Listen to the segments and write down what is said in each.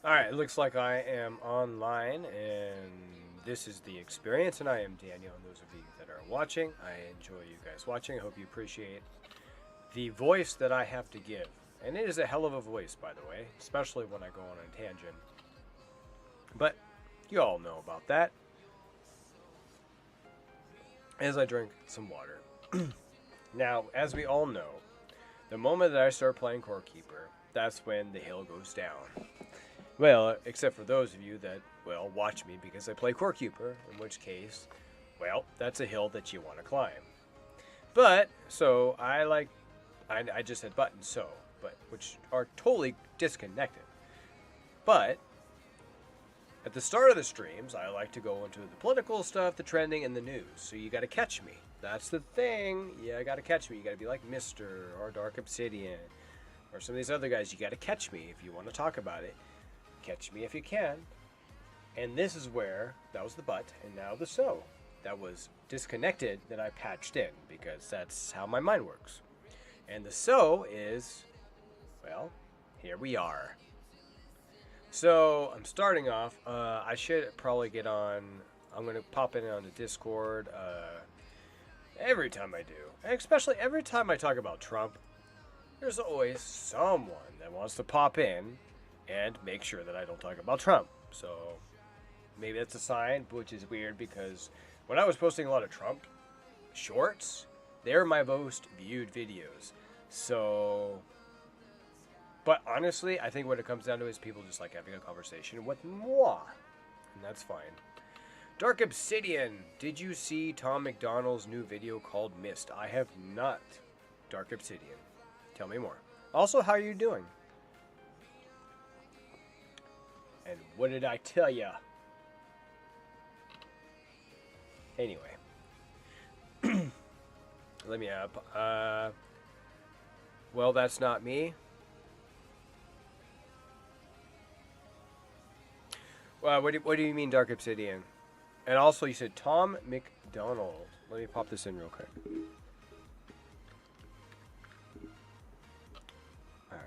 Alright, it looks like I am online, and this is the experience, and I am Daniel, and those of you that are watching, I enjoy you guys watching. I hope you appreciate the voice that I have to give. And it is a hell of a voice, by the way, especially when I go on a tangent. But you all know about that. As I drink some water. Now, as we all know, the moment that I start playing Core Keeper, that's when the hill goes down. Well, except for those of you that, well, watch me because I play Core Keeper, in which case, well, that's a hill that you want to climb. But, so, I just said buttons, so, but, which are totally disconnected. But, at the start of the streams, I like to go into the political stuff, the trending, and the news. So you gotta catch me. That's the thing. You gotta catch me. You gotta be like Mr. or Dark Obsidian or some of these other guys. You gotta catch me if you want to talk about it. Catch me if you can. And this is where, that was the but, and now the so. That was disconnected that I patched in because that's how my mind works. And the so is, well, here we are. So I'm starting off. I should probably get on. I'm gonna pop in on the Discord every time I do, and especially every time I talk about Trump. There's always someone that wants to pop in and make sure that I don't talk about Trump. So maybe that's a sign, which is weird because when I was posting a lot of Trump shorts, they're my most viewed videos. So. But honestly, I think what it comes down to is people just like having a conversation with moi. And that's fine. Dark Obsidian, did you see Tom McDonald's new video called Mist? I have not. Dark Obsidian. Tell me more. Also, how are you doing? And what did I tell ya? Anyway. Let me up. Well, that's not me. What do you mean, Dark Obsidian? And also, you said Tom McDonald. Let me pop this in real quick. Alright.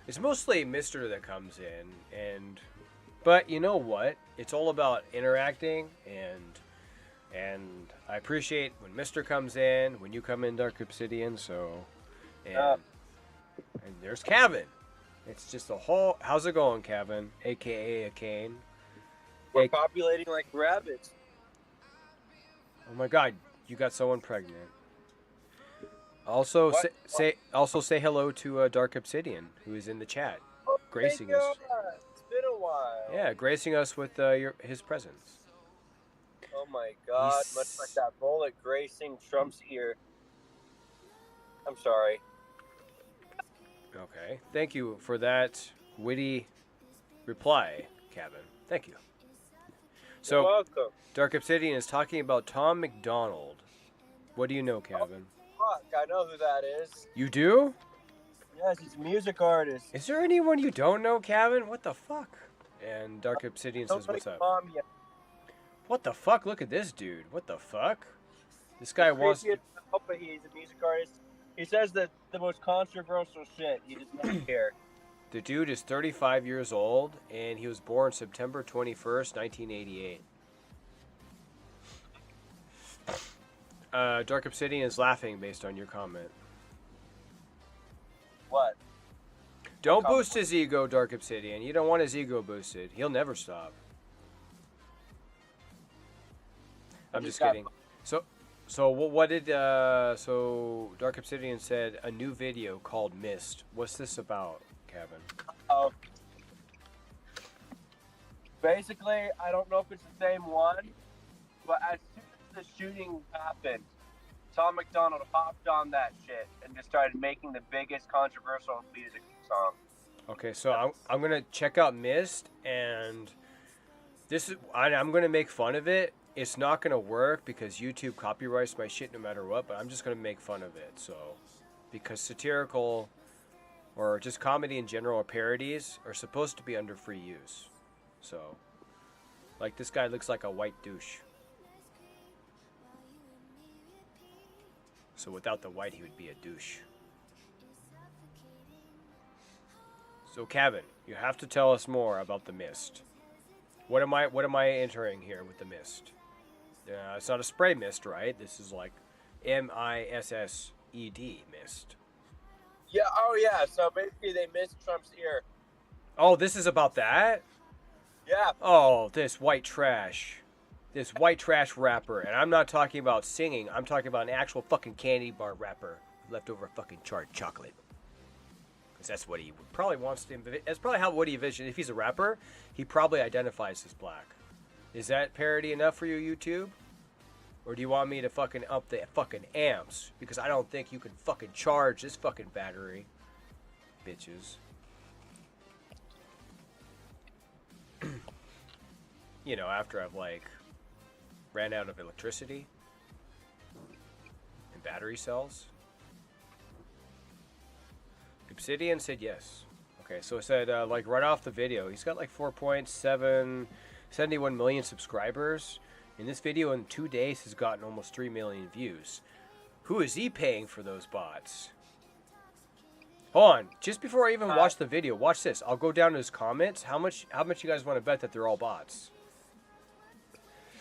It's mostly Mr. that comes in, but you know what? It's all about interacting, and I appreciate when Mr. comes in, when you come in, Dark Obsidian, so... And there's Kevin. It's just a whole. How's it going, Kevin? AKA a Kane. We're populating like rabbits. Oh my God, you got someone pregnant. Also, say hello to Dark Obsidian, who is in the chat, gracing us. It's been a while. Yeah, gracing us with his presence. Oh my God, much like that bullet gracing Trump's ear. I'm sorry. Okay, thank you for that witty reply, Kevin. Thank you. So, You're welcome. Dark Obsidian is talking about Tom McDonald. What do you know, Kevin? Fuck, I know who that is. You do? Yes, he's a music artist. Is there anyone you don't know, Kevin? What the fuck? And Dark Obsidian says, what's up? What the fuck? Look at this dude. What the fuck? This guy wants... He's a music artist. He says that the most controversial shit. He does not care. The dude is 35 years old, and he was born September 21st, 1988. Dark Obsidian is laughing based on your comment. What? Don't boost his ego, Dark Obsidian. You don't want his ego boosted. He'll never stop. I'm just kidding. So what did so Dark Obsidian said a new video called Mist. What's this about, Kevin? Basically, I don't know if it's the same one, but as soon as the shooting happened, Tom McDonald hopped on that shit and just started making the biggest controversial music song. Okay, so I'm gonna check out Mist, and this is I'm gonna make fun of it. It's not gonna work because YouTube copyrights my shit no matter what, but I'm just gonna make fun of it. So, because satirical or just comedy in general or parodies are supposed to be under free use. So, like this guy looks like a white douche. So without the white, he would be a douche. So, Kevin, you have to tell us more about the mist. What am I entering here with the mist? It's not a spray mist, right? This is like MISSED mist. Yeah. Oh yeah. So basically, they missed Trump's ear. Oh, this is about that? Yeah. Oh, this white trash. This white trash rapper. And I'm not talking about singing. I'm talking about an actual fucking candy bar rapper. Leftover fucking charred chocolate. Because that's what he probably wants to... That's probably how Woody envisions. If he's a rapper, he probably identifies as black. Is that parody enough for you, YouTube? Or do you want me to fucking up the fucking amps? Because I don't think you can fucking charge this fucking battery. Bitches. You know, after I've, like, ran out of electricity and battery cells. Obsidian said yes. Okay, so it said, like, right off the video, he's got, like, 4.71 million subscribers. And this video in 2 days has gotten almost 3 million views. Who is he paying for those bots? Hold on, just before I even watch the video, watch this. I'll go down to his comments. How much you guys want to bet that they're all bots?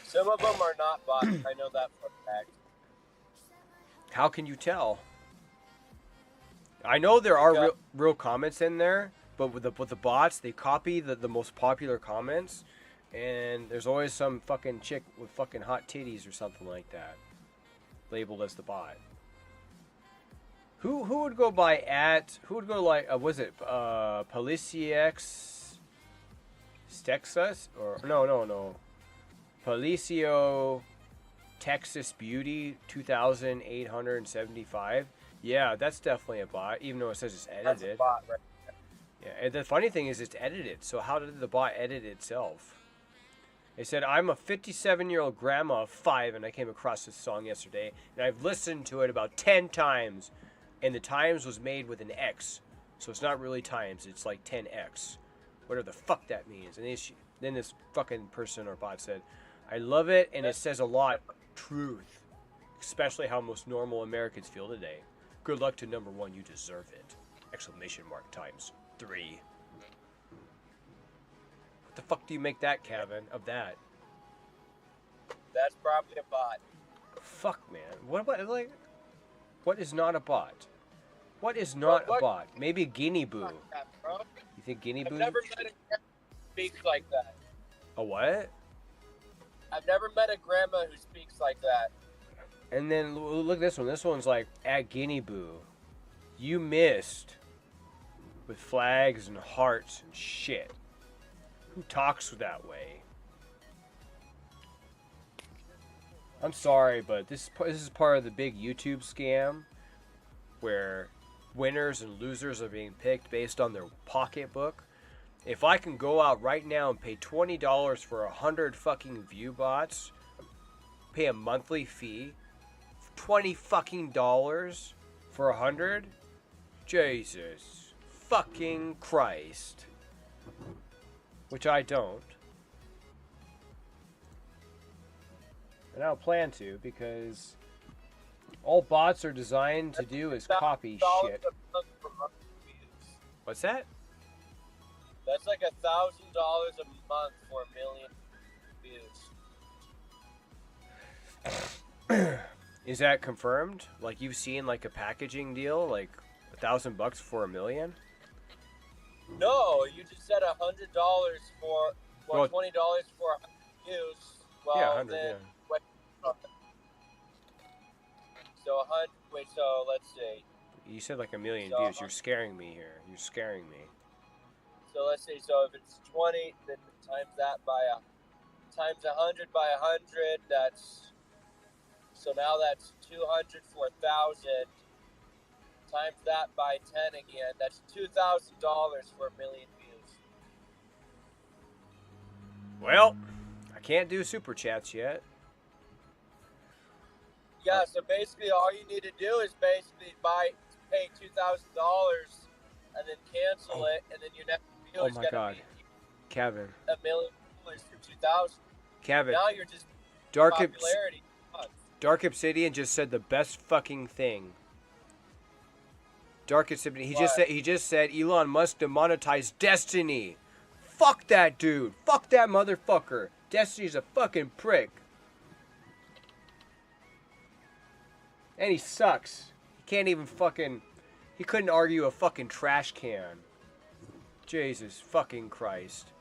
Some of them are not bots. I know that for a fact. How can you tell? I know there are real comments in there, but with the bots, they copy the most popular comments, and there's always some fucking chick with fucking hot titties or something like that, labeled as the bot. Who would go by like was it Policiex Texas or no Policio Texas Beauty 2875? Yeah, that's definitely a bot, even though it says it's edited. That's a bot, right? Yeah, and the funny thing is it's edited. So how did the bot edit itself? It said, I'm a 57-year-old grandma of 5, and I came across this song yesterday, and I've listened to it about 10 times, and the times was made with an X. So it's not really times, it's like 10X. Whatever the fuck that means. And then this fucking person or bot said, I love it, and it says a lot. Truth. Especially how most normal Americans feel today. Good luck to number 1, you deserve it. Exclamation mark times 3. What the fuck do you make that, Kevin, of that? That's probably a bot. Fuck, man. What is not a bot? What is not a bot? Maybe Guinea Boo. You think Guinea Boo? I've never met a grandma who speaks like that. A what? I've never met a grandma who speaks like that. And then look at this one. This one's like, at Guinea Boo, you missed with flags and hearts and shit. Who talks that way? I'm sorry, but this is part of the big YouTube scam where winners and losers are being picked based on their pocketbook. If I can go out right now and pay $20 for 100 fucking view bots, pay a monthly fee, $20 fucking dollars for 100? Jesus fucking Christ. Which I don't. And I don't plan to, because all bots are designed to do is copy shit. What's that? That's like $1,000 a month for 1 million views. Is that confirmed? Like you've seen like a packaging deal, like $1,000 for 1 million? No, you just said $100 for, well, $20 for 100 views. Well, yeah, 100. then, Yeah. So 100. Wait, so let's see. You said like 1 million views. You're scaring me here. You're scaring me. So let's see. So if it's 20, then times that by times 100 by 100. That's so now that's 200 for 1,000. Times that by 10 again. That's $2,000 for 1 million views. Well, I can't do super chats yet. Yeah, so basically all you need to do is basically pay $2,000 and then cancel it, and then your next view is going to be Kevin. $1 million for 2,000. Kevin. Now you're just Dark Obsidian just said the best fucking thing. Darkest Symphony. What? He just said Elon Musk demonetized Destiny. Fuck that dude. Fuck that motherfucker. Destiny's a fucking prick. And he sucks. He can't even fucking... He couldn't argue a fucking trash can. Jesus fucking Christ.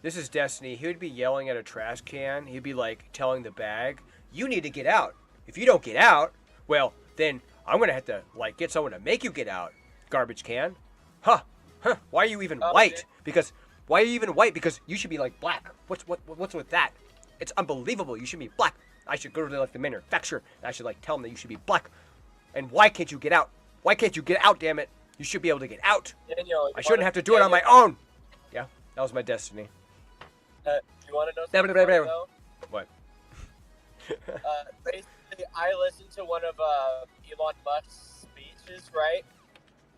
This is Destiny. He would be yelling at a trash can. He'd be like telling the bag, you need to get out. If you don't get out, well, then I'm going to have to like get someone to make you get out. Garbage can. Huh. Why are you even white? Because why are you even white? Because you should be like black. What's with that? It's unbelievable. You should be black. I should go to like the manufacturer and I should like tell them that you should be black. And why can't you get out? Why can't you get out, damn it? You should be able to get out. Daniel, I shouldn't have to do it on my own. Yeah, that was my destiny. You want to know something funny, though? What? Basically, I listened to one of Elon Musk's speeches, right?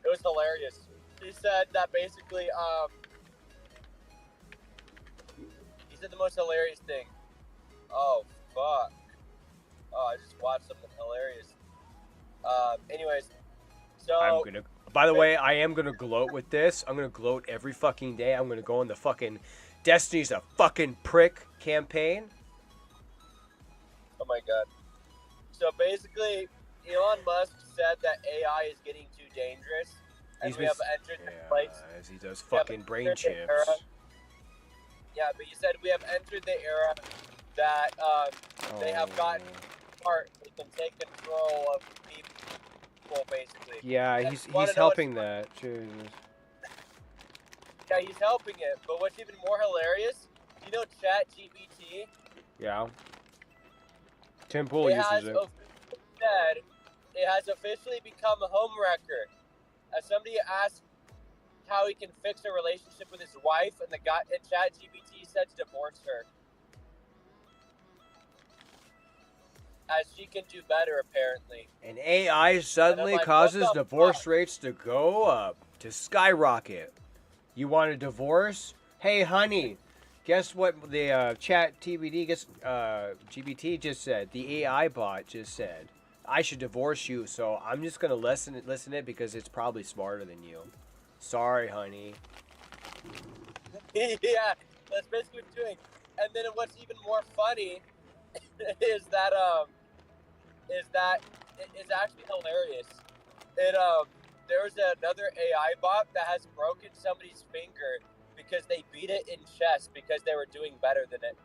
It was hilarious. He said that basically, he said the most hilarious thing. Oh, fuck. Oh, I just watched something hilarious. Anyways, so... By the way, I am gonna gloat with this. I'm gonna gloat every fucking day. I'm gonna go on the fucking Destiny's a fucking prick campaign. Oh my god. So basically, Elon Musk said that AI is getting too dangerous, and we have entered the place. He does fucking brain chips. Yeah, but you said we have entered the era that they have gotten smart. They can take control of people, basically. Yeah, he's helping that. Jesus. Yeah, he's helping it. But what's even more hilarious, you know ChatGPT? Yeah. Tim Pool uses it. It has officially become a homewrecker. As somebody asked how he can fix a relationship with his wife, and ChatGPT said to divorce her. As she can do better, apparently. And AI suddenly causes divorce rates to go up, to skyrocket. You want a divorce? Hey, honey, guess what the GPT just said? The AI bot just said, I should divorce you, so I'm just going to listen it because it's probably smarter than you. Sorry, honey. Yeah, that's basically what it's doing. And then what's even more funny is that it's actually hilarious. There's another AI bot that has broken somebody's finger because they beat it in chess because they were doing better than it.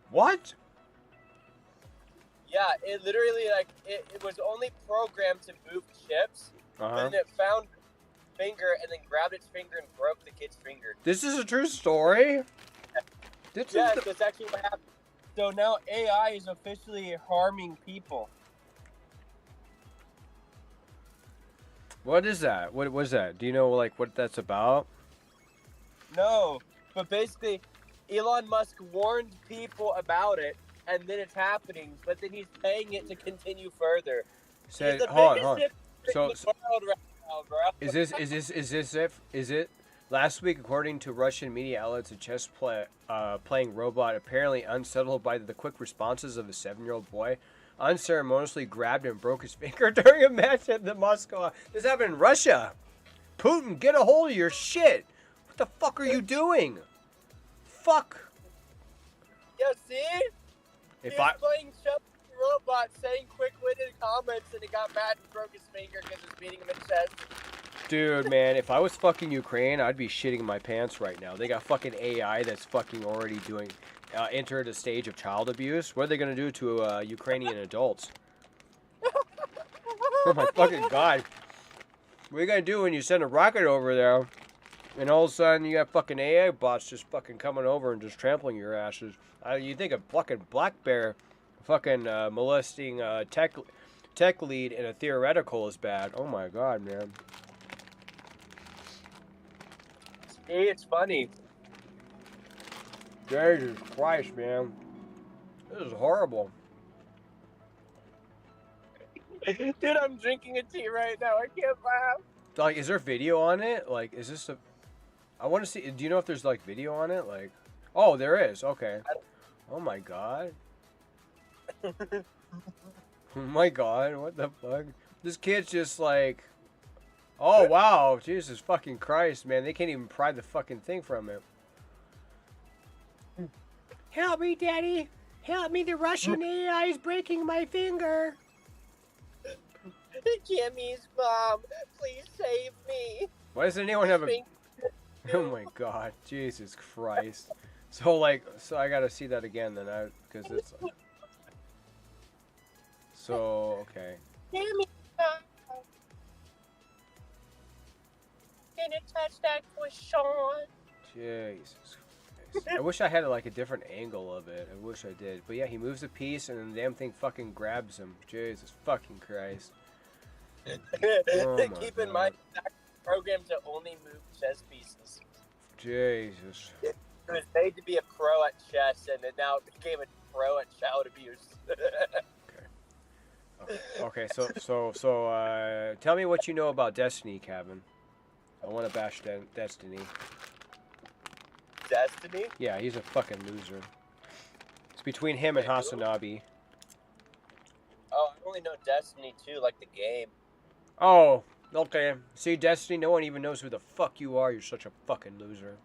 What? Yeah, it literally it was only programmed to move chips, but then it found finger and then grabbed its finger and broke the kid's finger. This is a true story? That's actually what happened. So now AI is officially harming people. What is that? What was that? Do you know like what that's about? No, but basically, Elon Musk warned people about it, and then it's happening. But then he's paying it to continue further. Said, he's the hold biggest on. So, in the world right now, bro. Is it? Last week, according to Russian media outlets, a chess playing robot apparently unsettled by the quick responses of a 7-year-old boy unceremoniously grabbed and broke his finger during a match at the Moscow. This happened in Russia. Putin, get a hold of your shit. What the fuck are you doing? Fuck. Yeah, see? He was playing chess with the robot, saying quick-witted comments, and he got mad and broke his finger because he was beating him in chess. Dude, man, if I was fucking Ukraine, I'd be shitting my pants right now. They got fucking AI that's fucking already doing, entered a stage of child abuse. What are they gonna do to Ukrainian adults? Oh my fucking god. What are you gonna do when you send a rocket over there, and all of a sudden you got fucking AI bots just fucking coming over and just trampling your asses? You think a fucking black bear fucking molesting tech lead in a theoretical is bad? Oh my god, man. Hey, it's funny. Jesus Christ, man. This is horrible. Dude, I'm drinking a tea right now. I can't laugh. Like, is there video on it? Like, is this a... I want to see... Do you know if there's, like, video on it? Like... Oh, there is. Okay. Oh, my God. Oh, my God. What the fuck? This kid's just like, oh wow, Jesus fucking Christ, man! They can't even pry the fucking thing from him. Help me, Daddy! Help me! The Russian AI is breaking my finger. Jimmy's mom, please save me. Why doesn't anyone have a? Oh my God, Jesus Christ! So I gotta see that again then, because it's. So okay. Jimmy's mom. Didn't touch that croissant. Jesus Christ. I wish I had like a different angle of it. I wish I did. But yeah, he moves a piece and then the damn thing fucking grabs him. Jesus fucking Christ. Oh Keep in mind, that program to only move chess pieces. Jesus. It was made to be a pro at chess, and it now became a pro at child abuse. Okay, so tell me what you know about Destiny, Kevin. I want to bash Destiny. Destiny? Yeah, he's a fucking loser. It's between him and Hasanabi. Oh, I only know Destiny 2, like the game. Oh, okay. See, Destiny, no one even knows who the fuck you are. You're such a fucking loser.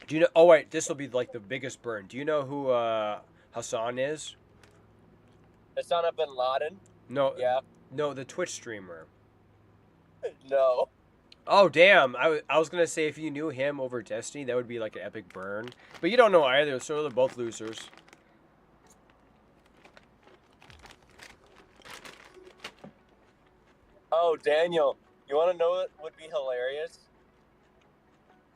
Do you know? Oh wait, this will be like the biggest burn. Do you know who Hassan is? Osama bin Laden? No. Yeah. No, the Twitch streamer. No. Oh damn! I was gonna say if you knew him over Destiny, that would be like an epic burn. But you don't know either, so they're both losers. Oh, Daniel, you want to know what would be hilarious?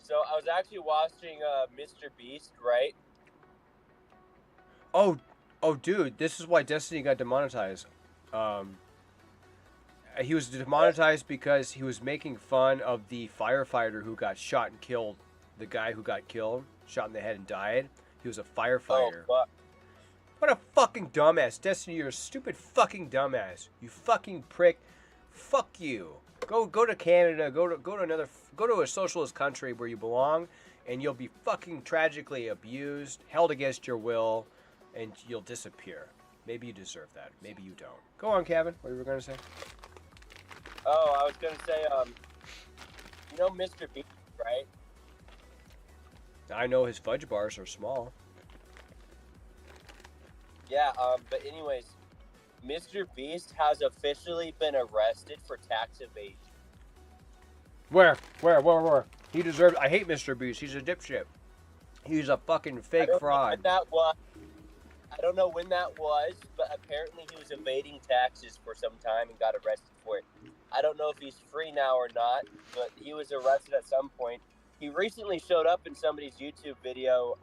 So I was actually watching Mr. Beast, right? Oh, dude, this is why Destiny got demonetized. He was demonetized because he was making fun of the firefighter who got shot and killed. The guy who got killed, shot in the head and died. He was a firefighter. Oh, fuck. What a fucking dumbass. Destiny, you're a stupid fucking dumbass. You fucking prick. Fuck you. Go to Canada. Go to a socialist country where you belong, and you'll be fucking tragically abused, held against your will, and you'll disappear. Maybe you deserve that. Maybe you don't. Go on, Kevin. What were you gonna say? Oh, I was gonna say, you know Mr. Beast, right? I know his fudge bars are small. Yeah, but anyways, Mr. Beast has officially been arrested for tax evasion. Where? He deserves. I hate Mr. Beast. He's a dipshit. He's a fucking fake fraud. I don't know when that was, but apparently he was evading taxes for some time and got arrested for it. I don't know if he's free now or not, but he was arrested at some point. He recently showed up in somebody's YouTube video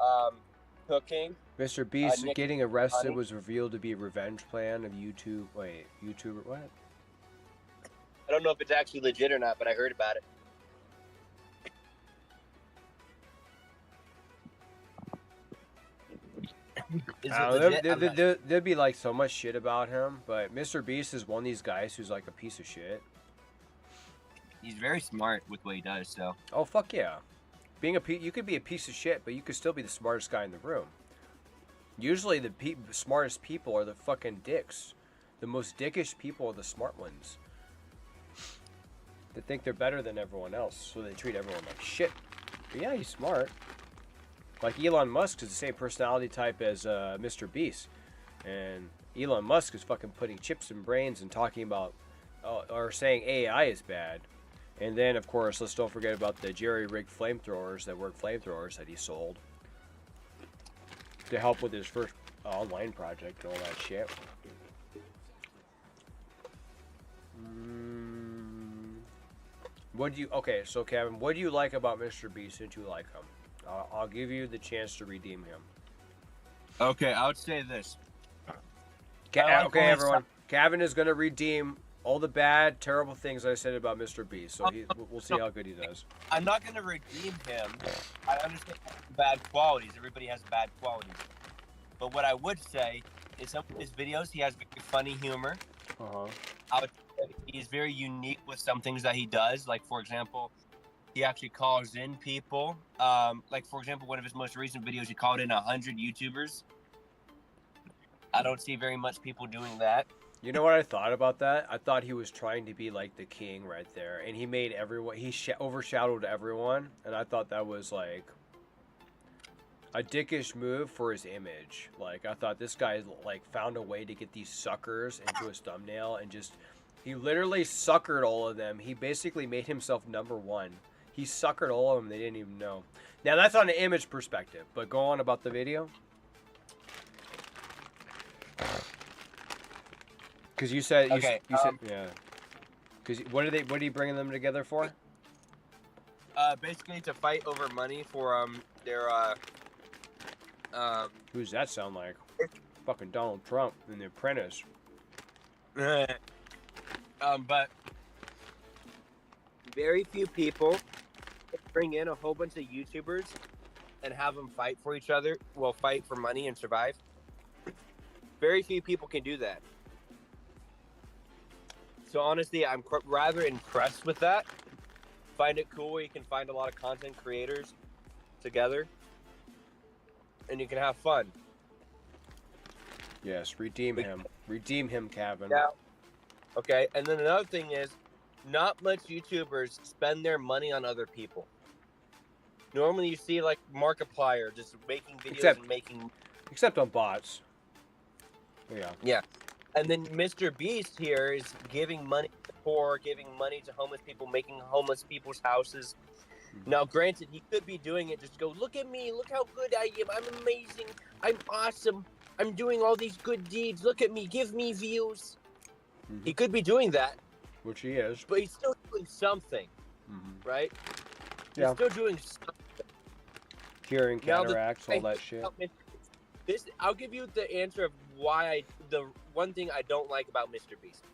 cooking. Mr. Beast getting arrested was revealed to be a revenge plan of YouTube. Wait, YouTuber what? I don't know if it's actually legit or not, but I heard about it. There'd be like so much shit about him, but Mr. Beast is one of these guys who's like a piece of shit. He's very smart with what he does, so. Oh fuck yeah, you could be a piece of shit, but you could still be the smartest guy in the room. Usually the smartest people are the fucking dicks. The most dickish people are the smart ones. They think they're better than everyone else, so they treat everyone like shit. But yeah, he's smart. Like Elon Musk is the same personality type as Mr. Beast. And Elon Musk is fucking putting chips in brains and talking about, or saying AI is bad. And then, of course, let's don't forget about the jerry-rigged flamethrowers that weren't flamethrowers that he sold to help with his first online project and all that shit. Okay, so Kevin, what do you like about Mr. Beast since you like him? I'll give you the chance to redeem him. Okay, I would say this. Okay, everyone. Kevin is going to redeem all the bad, terrible things I said about Mr. Beast. So we'll see how good he does. I'm not going to redeem him. I understand bad qualities. Everybody has bad qualities. But what I would say is some of his videos, he has very funny humor. I would say he's very unique with some things that he does. Like, for example, he actually calls in people. Like, for example, one of his most recent videos, he called in 100 YouTubers. I don't see very much people doing that. You know what I thought about that? I thought he was trying to be like the king right there, and he made everyone. He overshadowed everyone, and I thought that was like a dickish move for his image. Like I thought this guy like found a way to get these suckers into his thumbnail, and just he literally suckered all of them. He basically made himself number one. He suckered all of them. They didn't even know. Now that's on an image perspective, but go on about the video. Because you said Okay, you said yeah. Because what are you bringing them together for? Basically to fight over money for their Who's that sound like? Fucking Donald Trump in The Apprentice. but very few people bring in a whole bunch of YouTubers and have them fight for each other. Well, fight for money and survive. Very few people can do that. So honestly, I'm rather impressed with that. Find it cool. You can find a lot of content creators together, and you can have fun. Yes, redeem him. Redeem him, Kevin. Yeah. Okay, and then another thing is, not much YouTubers spend their money on other people. Normally, you see like Markiplier just making videos and making. Except on bots. Yeah. Yeah. And then Mr. Beast here is giving money to the poor, giving money to homeless people, making homeless people's houses. Now, granted, he could be doing it just go, look at me, look how good I am, I'm amazing, I'm awesome, I'm doing all these good deeds, look at me, give me views. Mm-hmm. He could be doing that. Which he is. But he's still doing something, right? Yeah. He's still doing something. Curing cataracts, all that shit. I'll give you the answer of why the one thing I don't like about Mr. Beast.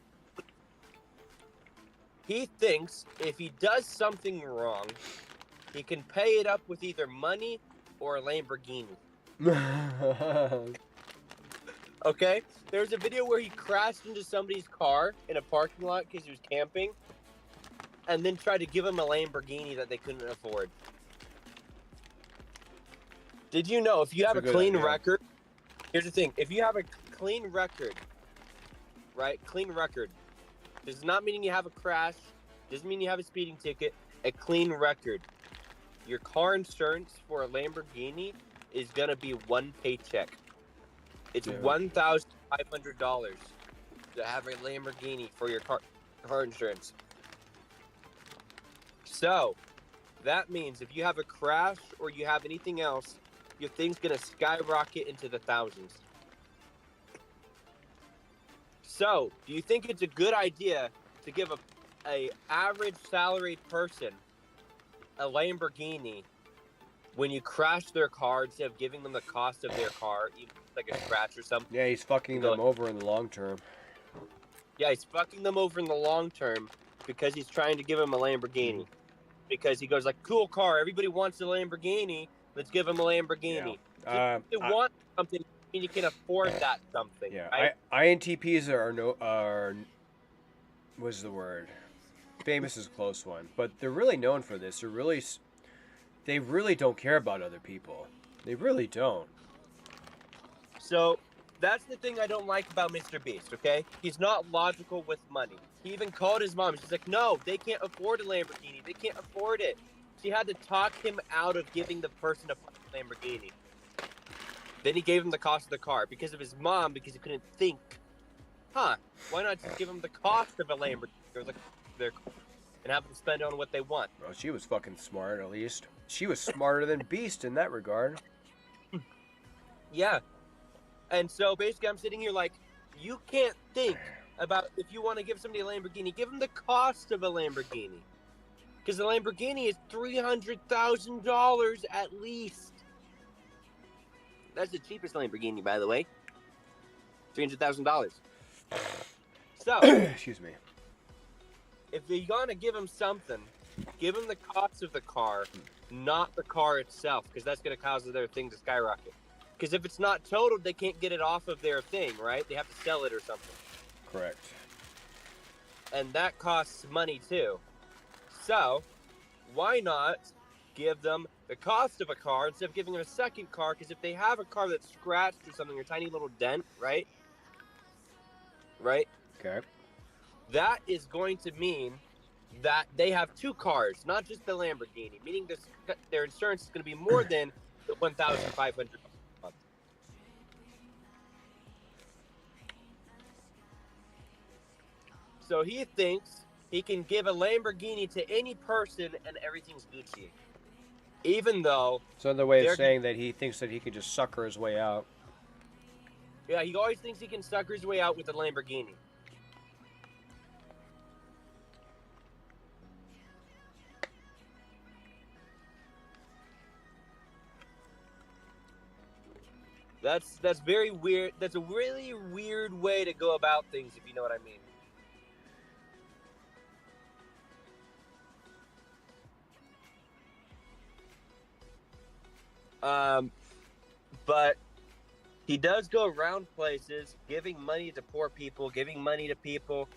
He thinks if he does something wrong, he can pay it up with either money or a Lamborghini. Okay? There's a video where he crashed into somebody's car in a parking lot because he was camping, and then tried to give him a Lamborghini that they couldn't afford. Did you know if you have a clean record? Here's the thing. If you have a clean record, right? Clean record. Does not mean you have a crash. Doesn't mean you have a speeding ticket. A clean record. Your car insurance for a Lamborghini is going to be one paycheck. It's $1,500 to have a Lamborghini for your car insurance. So, that means if you have a crash or you have anything else, your thing's going to skyrocket into the thousands. So, do you think it's a good idea to give a average salaried person a Lamborghini when you crash their car instead of giving them the cost of their car, even like a scratch or something? Yeah, he's fucking them over in the long term. Yeah, he's fucking them over in the long term because he's trying to give them a Lamborghini. Because he goes like, cool car, everybody wants a Lamborghini, let's give him a Lamborghini. Yeah. If you want something, and you can afford that something. Yeah, right? INTPs are what's the word? Famous is a close one, but they're really known for this. They really don't care about other people. They really don't. So that's the thing I don't like about Mr. Beast. Okay, he's not logical with money. He even called his mom. She's like, no, they can't afford a Lamborghini. They can't afford it. She had to talk him out of giving the person a Lamborghini. Then he gave him the cost of the car because of his mom, because he couldn't think. Why not just give him the cost of a Lamborghini or and have them spend on what they want? Well, she was fucking smart, at least. She was smarter than Beast in that regard. Yeah. And so basically I'm sitting here like, you can't think about if you want to give somebody a Lamborghini, give them the cost of a Lamborghini. Because the Lamborghini is $300,000 at least. That's the cheapest Lamborghini, by the way. $300,000. So, excuse me. If you're gonna give them something, give them the cost of the car, not the car itself, because that's gonna cause their thing to skyrocket. Because if it's not totaled, they can't get it off of their thing, right? They have to sell it or something. Correct. And that costs money too. So, why not give them the cost of a car instead of giving them a second car? Because if they have a car that's scratched or something, or a tiny little dent, right? Okay. That is going to mean that they have 2 cars, not just the Lamborghini, meaning their insurance is going to be more than the $1,500 a month. So he thinks he can give a Lamborghini to any person and everything's Gucci. Even though... So another way of saying that he thinks that he can just sucker his way out. Yeah, he always thinks he can sucker his way out with a Lamborghini. That's very weird. That's a really weird way to go about things, if you know what I mean. But he does go around places giving money to poor people, giving money to people.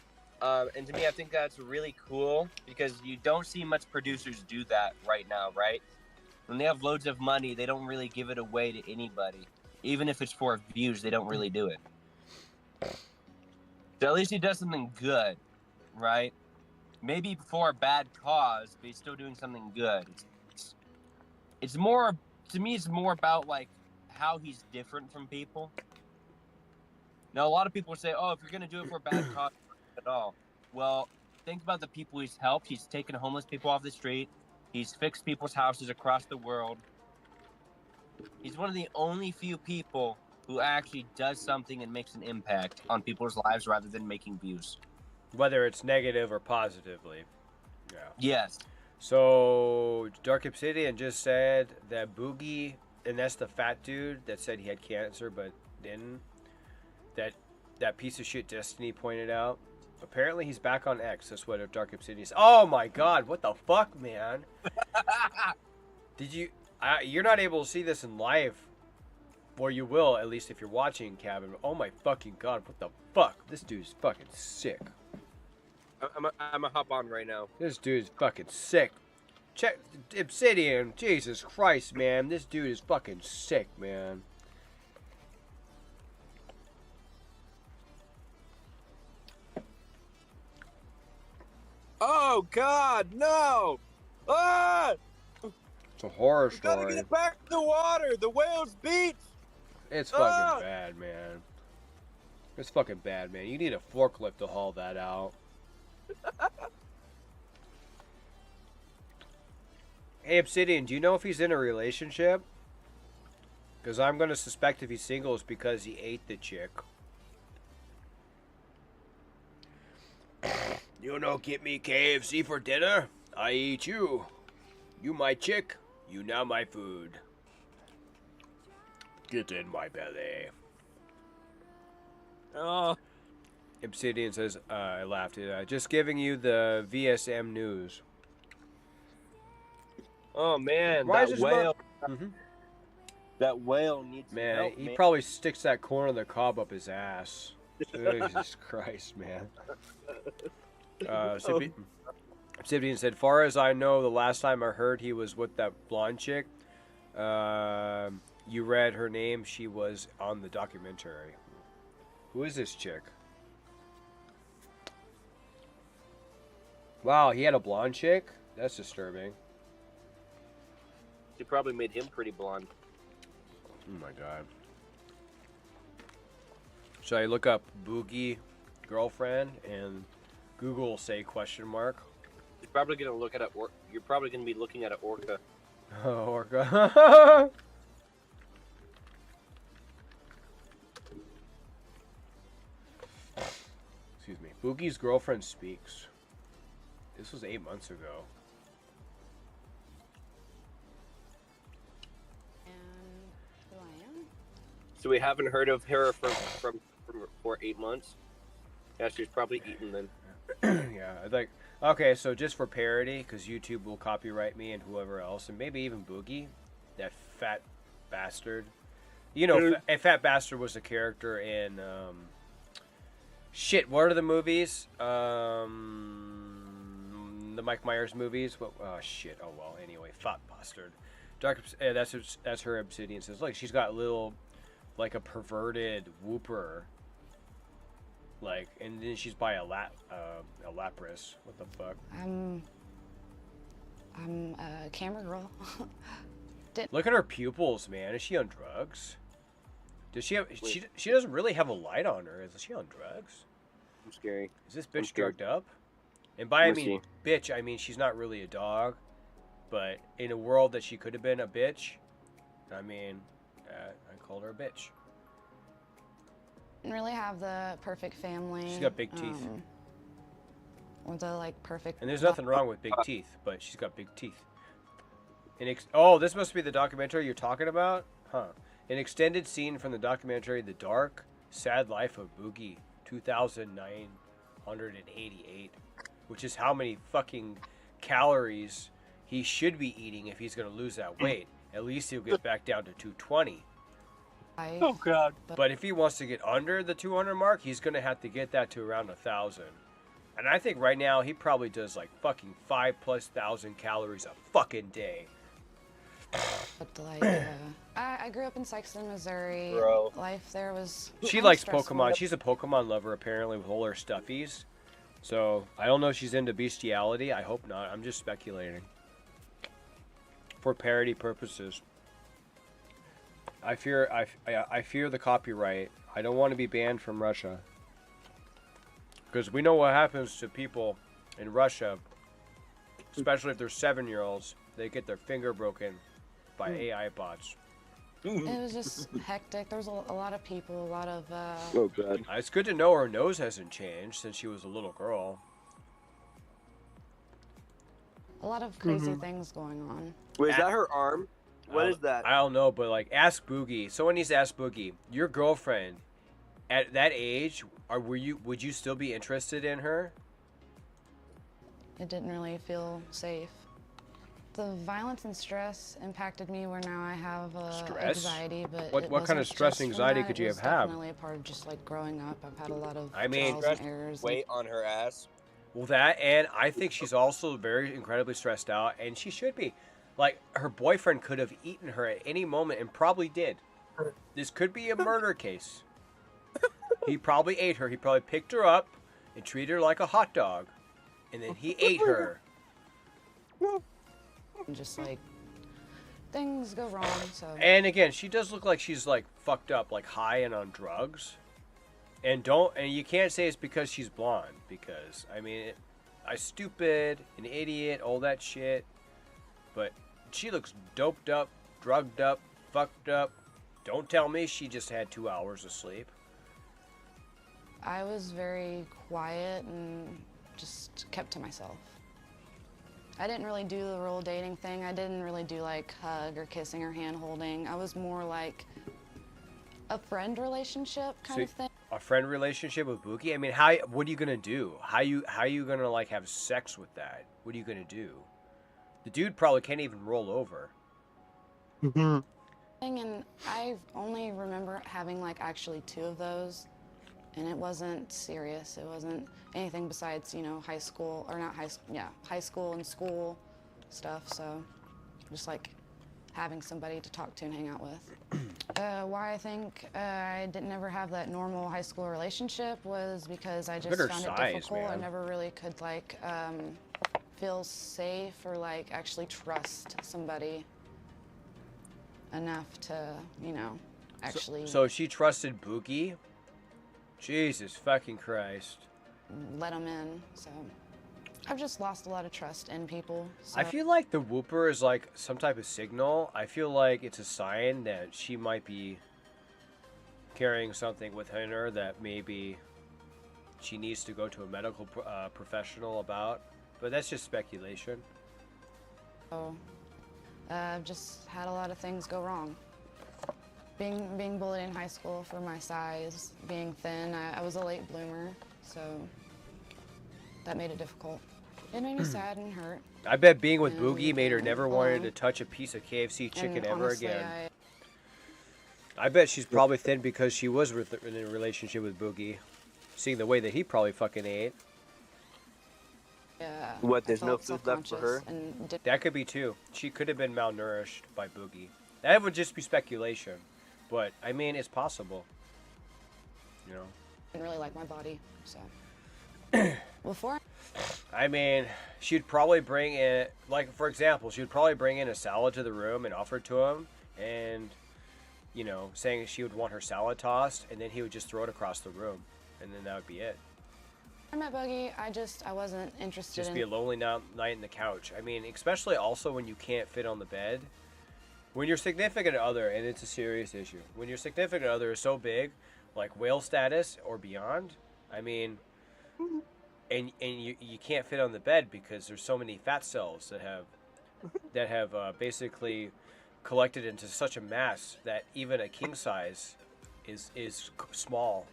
And to me, I think that's really cool because you don't see much producers do that right now, right? When they have loads of money, they don't really give it away to anybody. Even if it's for views, they don't really do it. So at least he does something good, right? Maybe for a bad cause, but he's still doing something good. It's more, to me, it's more about like how he's different from people. Now, a lot of people say, oh, if you're going to do it for a bad cause, at all. Well, think about the people he's helped. He's taken homeless people off the street. He's fixed people's houses across the world. He's one of the only few people who actually does something and makes an impact on people's lives rather than making views. Whether it's negative or positively. Yeah. Yes. So, Dark Obsidian just said that Boogie, and that's the fat dude that said he had cancer but didn't, that piece of shit Destiny pointed out. Apparently he's back on X. That's what Dark Obsidian said. Oh my god, what the fuck, man? Did you... you're not able to see this in live. Or you will, at least if you're watching, Cabin. Oh my fucking god, what the fuck? This dude's fucking sick. I'm a hop on right now. This dude's fucking sick. Check Obsidian. Jesus Christ, man. This dude is fucking sick, man. Oh god, no! Ah! It's a horror story. Gotta get back to the water. The whale's beach. It's fucking bad, man. It's fucking bad, man. You need a forklift to haul that out. Hey, Obsidian, do you know if he's in a relationship? Because I'm going to suspect if he's single, it's because he ate the chick. You don't get me KFC for dinner? I eat you. You my chick, you now my food. Get in my belly. Oh. Obsidian says, I laughed at just giving you the VSM news. Oh man, Why that whale. Mm-hmm. That whale needs man, help, he probably sticks that corn on the cob up his ass. Jesus Christ, man. Obsidian said, far as I know, the last time I heard he was with that blonde chick. You read her name. She was on the documentary. Who is this chick? Wow, he had a blonde chick? That's disturbing. She probably made him pretty blonde. Oh my god. Should I look up Boogie girlfriend and Google say question mark? You're probably gonna look at it. You're probably gonna be looking at an orca. Oh, orca. Excuse me. Boogie's girlfriend speaks. This was 8 months ago. And who I am? So we haven't heard of her for 8 months. Yeah, she's probably eaten then. Yeah, I think. Okay, so just for parody, because YouTube will copyright me and whoever else, and maybe even Boogie, that fat bastard. You know, a fat bastard was a character in. Shit, what are the movies? The Mike Myers movies. What? Oh shit. Oh well. Anyway, fat bastard. That's her. Obsidian says, look, she's got little, like a perverted whooper. Like, and then she's by a Lapras. What the fuck? I'm a camera girl. Look at her pupils, man. Is she on drugs? Does she have? She doesn't really have a light on her. Is she on drugs? I'm scary. Is this I'm bitch scared. drugged up? And by I Let me mean bitch, I mean she's not really a dog, but in a world that she could have been a bitch, I mean, I called her a bitch. Didn't really have the perfect family. She's got big teeth. Or the like perfect. And there's nothing wrong with big teeth, but she's got big teeth. Oh, this must be the documentary you're talking about? Huh. An extended scene from the documentary The Dark, Sad Life of Boogie, 2,988, which is how many fucking calories he should be eating if he's going to lose that weight. At least he'll get back down to 220. Oh, God. But if he wants to get under the 200 mark, he's going to have to get that to around 1,000. And I think right now he probably does like fucking 5,000+ calories a fucking day. But like, I grew up in Sykeston, Missouri. Bro. Life there was. She likes stressful. Pokemon. She's a Pokemon lover apparently with all her stuffies. So I don't know if she's into bestiality. I hope not. I'm just speculating. For parody purposes. I fear the copyright. I don't want to be banned from Russia. Because we know what happens to people in Russia, especially if they're 7-year-olds. They get their finger broken by AI bots. It was just hectic. There was a lot of people, a lot of. Oh, God. It's good to know her nose hasn't changed since she was a little girl. A lot of crazy things going on. Wait, is that her arm? What is that? I don't know, but like, ask Boogie. Someone needs to ask Boogie. Your girlfriend, at that age, would you still be interested in her? It didn't really feel safe. The violence and stress impacted me where now I have Stress? anxiety, but What kind of wasn't stress just from anxiety that. could It you was have? Definitely a part of just like growing up. I've had a lot of I mean, trials and errors. Weight on her ass. Well, that, and I think she's also very incredibly stressed out, and she should be. Like, her boyfriend could have eaten her at any moment and probably did. This could be a murder case. He probably ate her. He probably picked her up and treated her like a hot dog, and then he ate her. And just like things go wrong. So. And again, she does look like she's like fucked up, like high and on drugs. And you can't say it's because she's blonde, because I mean, stupid, an idiot, all that shit. But she looks doped up, drugged up, fucked up. Don't tell me she just had 2 hours of sleep. I was very quiet and just kept to myself. I didn't really do the real dating thing. I didn't really do like hug or kissing or hand holding. I was more like a friend relationship kind of thing. A friend relationship with Boogie? I mean, what are you gonna do? How you gonna like have sex with that? What are you gonna do? The dude probably can't even roll over. And I only remember having like actually 2 of those, and it wasn't serious. It wasn't anything besides, you know, high school and school stuff. So just like having somebody to talk to and hang out with. Why I think I didn't ever have that normal high school relationship was because I just found it difficult. Man. I never really could like feel safe or like actually trust somebody enough to, you know, actually So she trusted Boogie? Jesus fucking Christ. let them in. So I've just lost a lot of trust in people. So. I feel like the whooper is like some type of signal. I feel like it's a sign that she might be carrying something within her that maybe she needs to go to a medical professional about. But that's just speculation. So, I've just had a lot of things go wrong. Being bullied in high school for my size, being thin, I was a late bloomer, so that made it difficult. It made me sad and hurt. I bet being with And Boogie made her never wanted to alone. touch a piece of KFC chicken And ever honestly, again. I bet she's probably thin because she was in a relationship with Boogie. Seeing the way that he probably fucking ate. What, I there's no felt food left for her? self-conscious and did- That could be too. She could have been malnourished by Boogie. That would just be speculation. But, I mean, it's possible. You know? didn't really like my body, so. Before. I mean, she'd probably bring in, like, for example, she'd probably bring in a salad to the room and offer it to him, and, you know, saying she would want her salad tossed, and then he would just throw it across the room, and then that would be it. I met Boogie, I wasn't interested Just in. be a lonely night in the couch. I mean, especially also when you can't fit on the bed. When your significant other, and it's a serious issue, when your significant other is so big, like whale status or beyond, I mean, and you can't fit on the bed because there's so many fat cells that have basically collected into such a mass that even a king size is small,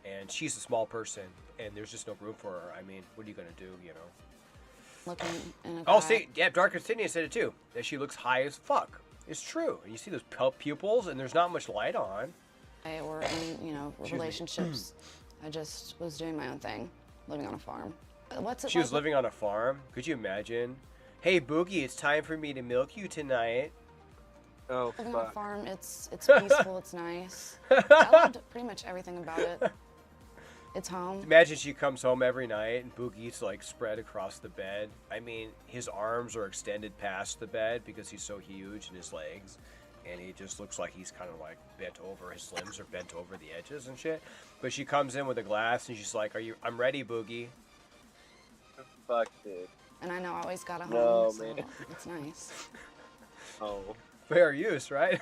and she's a small person, and there's just no room for her. I mean, what are you gonna do, you know? Looking in a Oh, guy. see, yeah, Dark Athenia said it too. That she looks high as fuck. It's true. And you see those pupils, and there's not much light on. Or in, you know, Excuse me. relationships. I just was doing my own thing, living on a farm. What's it She like was living on a farm. Could you imagine? Hey, Boogie, it's time for me to milk you tonight. Oh, living on a fuck. farm? It's peaceful, it's nice. I loved pretty much everything about it. It's home. Imagine she comes home every night and Boogie's like spread across the bed. I mean, his arms are extended past the bed because he's so huge, and his legs, and he just looks like he's kind of like bent over. His limbs are bent over the edges and shit. But she comes in with a glass and she's like, I'm ready, Boogie." Fuck, dude. And I know I always got a home, No, so man. it's nice. Oh. Fair use, right?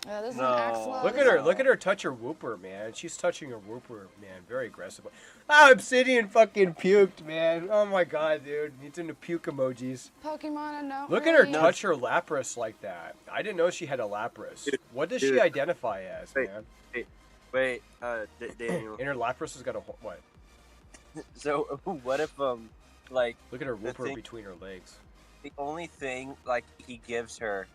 This is No. an axolotl. Look at her touch her whooper, man. She's touching her whooper, man, very aggressively. Ah, Obsidian fucking puked, man. Oh my god, dude. He's into puke emojis. Pokemon, I know. Look at her touch her Lapras like that. I didn't know she had a Lapras. Dude, What does she dude. identify as, Wait. man? Wait, Daniel. And her Lapras has got a what? So, what if, like, Look at her The whooper thing- between her legs. the only thing, like, he gives her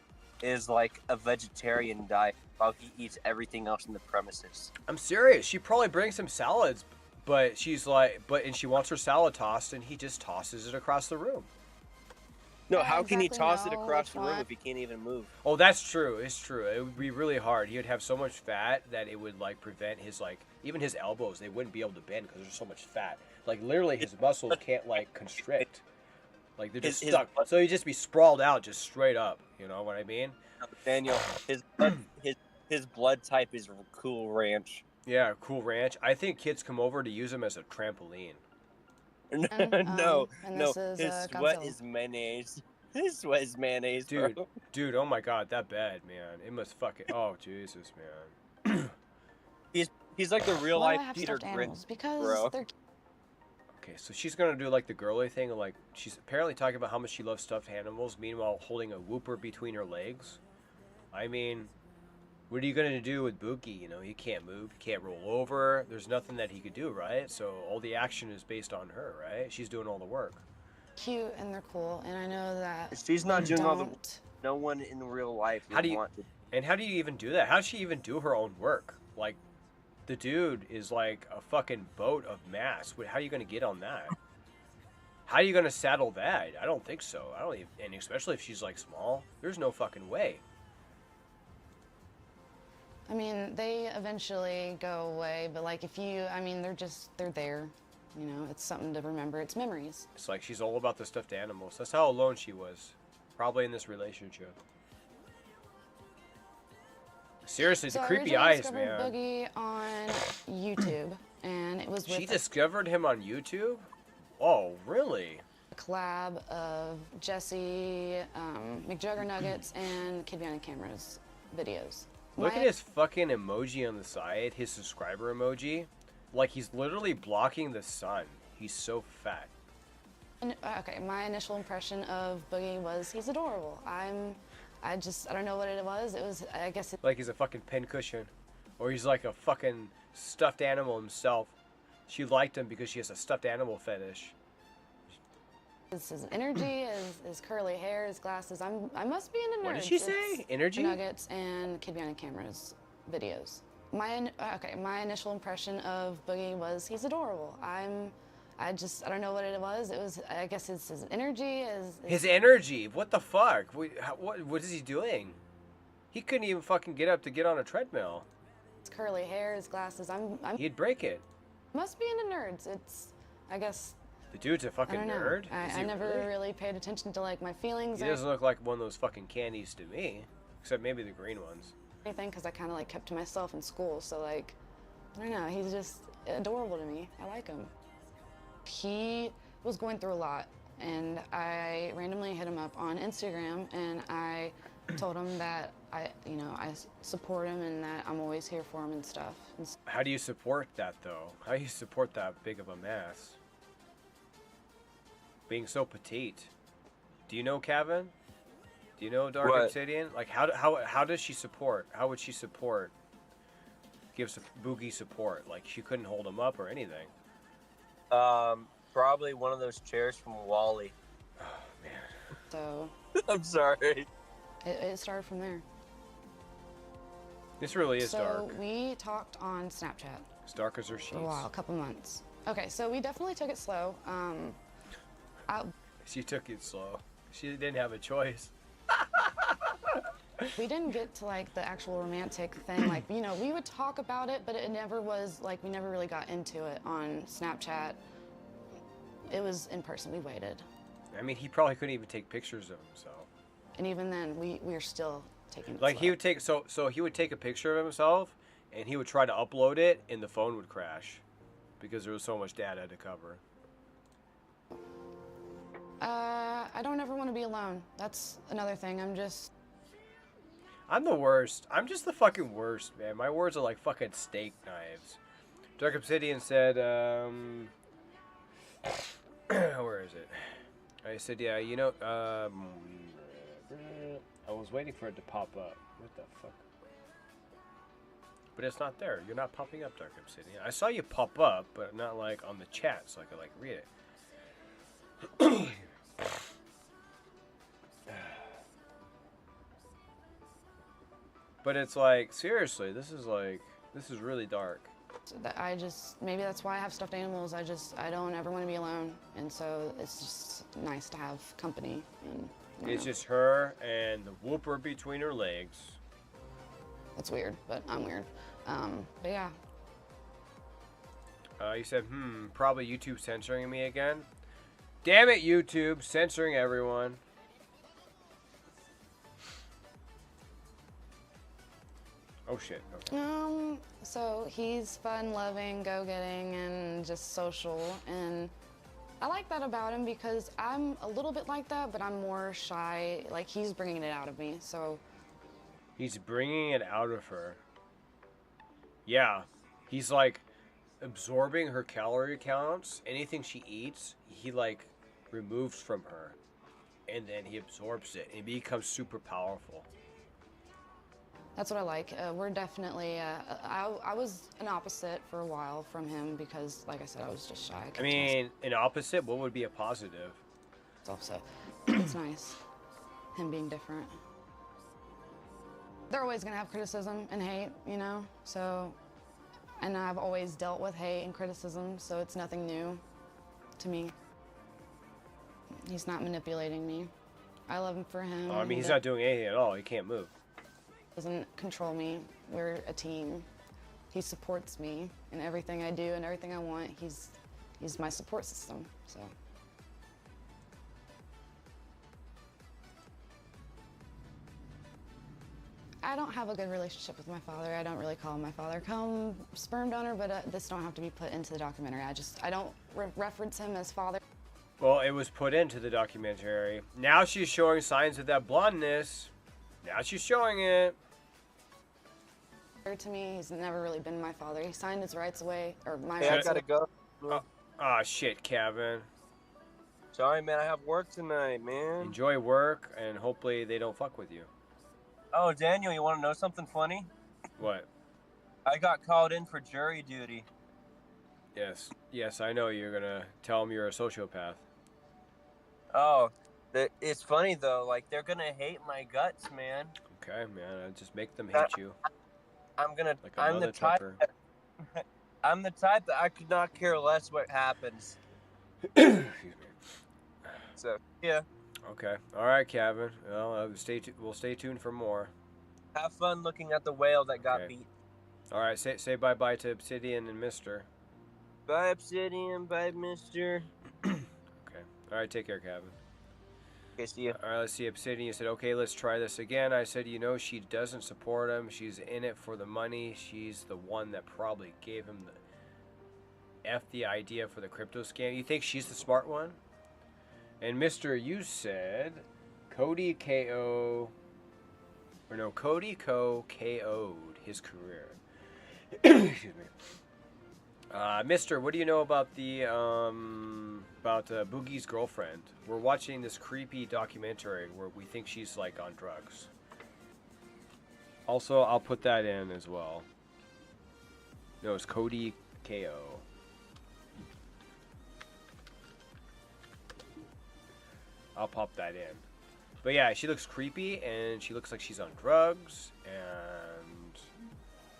is, like, a vegetarian diet while he eats everything else in the premises? I'm serious. She probably brings him salads, but she's like, and she wants her salad tossed, and he just tosses it across the room. No, I how can he exactly toss it know across which the room one. if he can't even move? Oh, that's true. It's true. It would be really hard. He would have so much fat that it would like prevent his like even his elbows. They wouldn't be able to bend because there's so much fat. Like literally, his muscles can't like constrict. Like they're just His stuck. blood- So he'd just be sprawled out, just straight up. You know what I mean? Daniel, his blood type is Cool Ranch. Yeah, Cool Ranch. I think kids come over to use him as a trampoline. And, no, and no, this is, his uh, sweat Godzilla. is mayonnaise. His sweat is mayonnaise, Dude, bro. dude, oh my god, that bad, man. It must fucking. Oh Jesus, man. He's like the real Why do life I have Peter stuffed Griffin. animals? Because bro. they're Okay, so she's gonna do like the girly thing, of, like she's apparently talking about how much she loves stuffed animals. Meanwhile, holding a whooper between her legs. I mean, what are you gonna do with Buki? You know, he can't move, he can't roll over. There's nothing that he could do, right? So all the action is based on her, right? She's doing all the work. cute and they're cool, and I know that She's not doing all the. don't. No one in real life How would do you- want to. And how do you even do that? How does she even do her own work? Like, the dude is like a fucking boat of mass. How are you gonna get on that? How are you gonna saddle that? I don't think so. I don't even, and especially if she's like small. There's no fucking way. I mean, they eventually go away, but like if you, I mean, they're there. You know, it's something to remember. It's memories. It's like she's all about the stuffed animals. That's how alone she was. Probably in this relationship. Seriously, So the I creepy originally eyes, discovered man. Boogie on YouTube, and it was with She discovered him on YouTube? Oh, really? a collab of Jesse, McJugger Nuggets, and Kid Behind the Cameras videos. Look My- at his fucking emoji on the side, his subscriber emoji. Like he's literally blocking the sun. He's so fat. Okay, my initial impression of Boogie was he's adorable. I don't know what it was. It was, I guess, Like he's a fucking pincushion. Or he's like a fucking stuffed animal himself. She liked him because she has a stuffed animal fetish. it's his energy, his curly hair, his glasses. I must be into nerds. What did she say? It's Energy? Nuggets and Kid Behind the Cameras videos. My initial impression of Boogie was he's adorable. I don't know what it was. It was, I guess, it's his energy. His energy. What the fuck? What is he doing? He couldn't even fucking get up to get on a treadmill. His curly hair, his glasses. I'm He'd break it. must be into nerds. It's, I guess. The dude's a I fucking don't know. nerd. Is I he never really paid attention to like my feelings He or doesn't look like one of those fucking candies to me. Except maybe the green ones. anything, because I kind of like kept to myself in school. So like, I don't know. He's just adorable to me. I like him. He was going through a lot, and I randomly hit him up on Instagram, and I told him that I support him and that I'm always here for him and stuff. How do you support that, though? How do you support that big of a mass? Being so petite. Do you know Kevin? Do you know Dark What? Obsidian? Like, how does she support? How would she support? Give Boogie support? Like, she couldn't hold him up or anything. Probably one of those chairs from Wally. Oh, man. So I'm sorry. it started from there. This really is so dark. we talked on Snapchat As dark as her sheets. for a while, a couple months. Okay, so we definitely took it slow. She took it slow. She didn't have a choice. We didn't get to like the actual romantic thing. Like, you know, we would talk about it, but it never was like, we never really got into it on Snapchat. It was in person. We waited. I mean, he probably couldn't even take pictures of himself. And even then, we were still taking it Like, slow. he would take, so he would take a picture of himself, and he would try to upload it, and the phone would crash. Because there was so much data to cover. I don't ever want to be alone. That's another thing. I'm the worst. I'm just the fucking worst, man. My words are like fucking steak knives. Dark Obsidian said, where is it? I said, yeah, you know, I was waiting for it to pop up. What the fuck? But it's not there. You're not popping up, Dark Obsidian. I saw you pop up, but not like on the chat, so I could like read it. But it's like, seriously, this is really dark. Maybe that's why I have stuffed animals. I don't ever want to be alone. And so it's just nice to have company. And I don't It's know. just her and the whooper between her legs. That's weird, but I'm weird. But yeah. You said, probably YouTube censoring me again. Damn it, YouTube, censoring everyone. Oh shit. Okay. So he's fun, loving, go-getting, and just social. And I like that about him because I'm a little bit like that, but I'm more shy. Like, he's bringing it out of me, so. He's bringing it out of her. Yeah. He's like absorbing her calorie counts. Anything she eats, he like removes from her. And then he absorbs it and he becomes super powerful. That's what I like. We're definitely, I was an opposite for a while from him because, like I said, I was just shy. I mean, an opposite, what would be a positive? So it's nice, him being different. They're always gonna have criticism and hate, you know? So, and I've always dealt with hate and criticism, so it's nothing new to me. He's not manipulating me. I love him for him. I mean, he's not doing anything at all. He can't move. Doesn't control me. We're a team. He supports me in everything I do and everything I want. He's my support system. So. I don't have a good relationship with my father. I don't really call him my father. Call him sperm donor, but this don't have to be put into the documentary. I don't reference him as father. Well, it was put into the documentary. Now she's showing signs of that blondness. Now she's showing it. To me, he's never really been my father. He signed his rights away, or my Hey, I rights gotta away. go. Ah, shit, Kevin. Sorry, man. I have work tonight, man. Enjoy work, and hopefully they don't fuck with you. Oh, Daniel, you want to know something funny? What? I got called in for jury duty. Yes, I know. You're gonna tell them you're a sociopath. Oh, it's funny though. Like, they're gonna hate my guts, man. Okay, man. Just make them hate you. I'm Like a I'm the mother type. trucker. I'm the type that I could not care less what happens. Excuse me. So yeah, Okay. All right, Kevin. Well, we'll stay tuned for more. have fun looking at the whale that got Okay. beat. All right, say bye bye to Obsidian and Mister. Bye, Obsidian. Bye, Mister. Okay. All right, take care, Kevin. Okay, see ya. All right, let's see. Obsidian said, okay, let's try this again. I said, you know, she doesn't support him. She's in it for the money. She's the one that probably gave him the idea for the crypto scam. You think she's the smart one? And Mister, you said Cody KO, or no, Cody KO'd his career. Excuse me. Mister, what do you know about the Boogie's girlfriend? We're watching this creepy documentary where we think she's like on drugs. Also, I'll put that in as well. No, it's Cody KO. I'll pop that in. But yeah, she looks creepy and she looks like she's on drugs and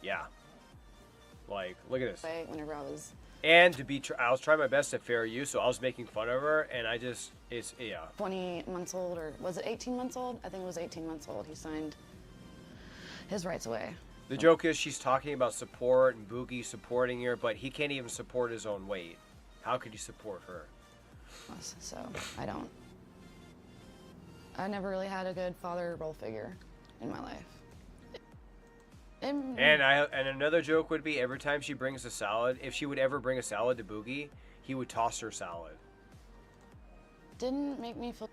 yeah. Like, look at this. Whenever I was. And to be, I was trying my best to fair use, so I was making fun of her, and I just, it's, yeah. 20 months old, or was it 18 months old? I think it was 18 months old. He signed his rights away. The joke is she's talking about support and Boogie supporting her, but he can't even support his own weight. How could he support her? So I never really had a good father role figure in my life. And another joke would be every time she brings a salad, if she would ever bring a salad to Boogie, he would toss her salad. Didn't make me feel.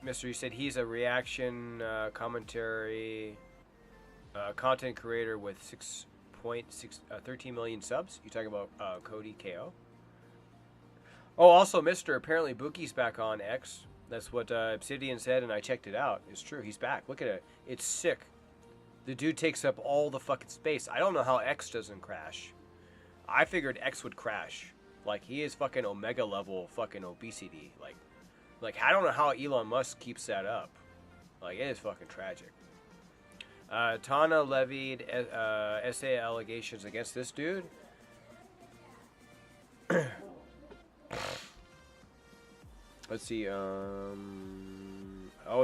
Mister, you said he's a reaction commentary content creator with 13 million subs. You talking about Cody KO? Oh, also, Mister, apparently Boogie's back on X. That's what Obsidian said, and I checked it out. It's true. He's back. Look at it. It's sick. The dude takes up all the fucking space. I don't know how X doesn't crash. I figured X would crash. Like, he is fucking Omega level fucking obesity. Like I don't know how Elon Musk keeps that up. Like, it is fucking tragic. Tana levied SA allegations against this dude. Let's see, oh,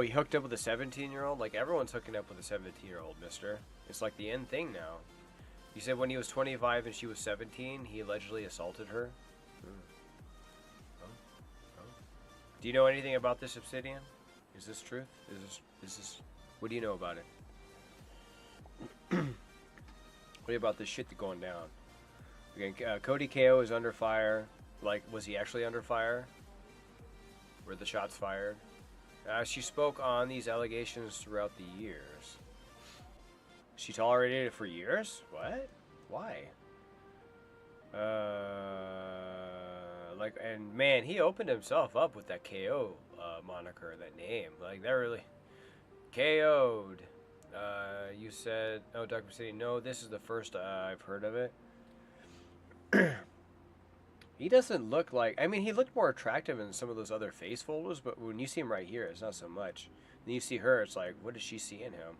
he hooked up with a 17-year-old? Like, everyone's hooking up with a 17-year-old, mister. It's like the end thing now. He said when he was 25 and she was 17, he allegedly assaulted her. Do you know anything about this, Obsidian? Is this truth? Is this... What do you know about it? What about this shit going down? Again, Cody KO is under fire. Like, was he actually under fire? Were the shots fired? She spoke on these allegations throughout the years. She tolerated it for years? What? Why? Like, and man, he opened himself up with that KO moniker, that name. Like, that really... KO'd. You said... Oh, Dr. City, no, this is the first I've heard of it. He doesn't look like... I mean, he looked more attractive in some of those other face photos, but when you see him right here, it's not so much. Then you see her, it's like, what does she see in him?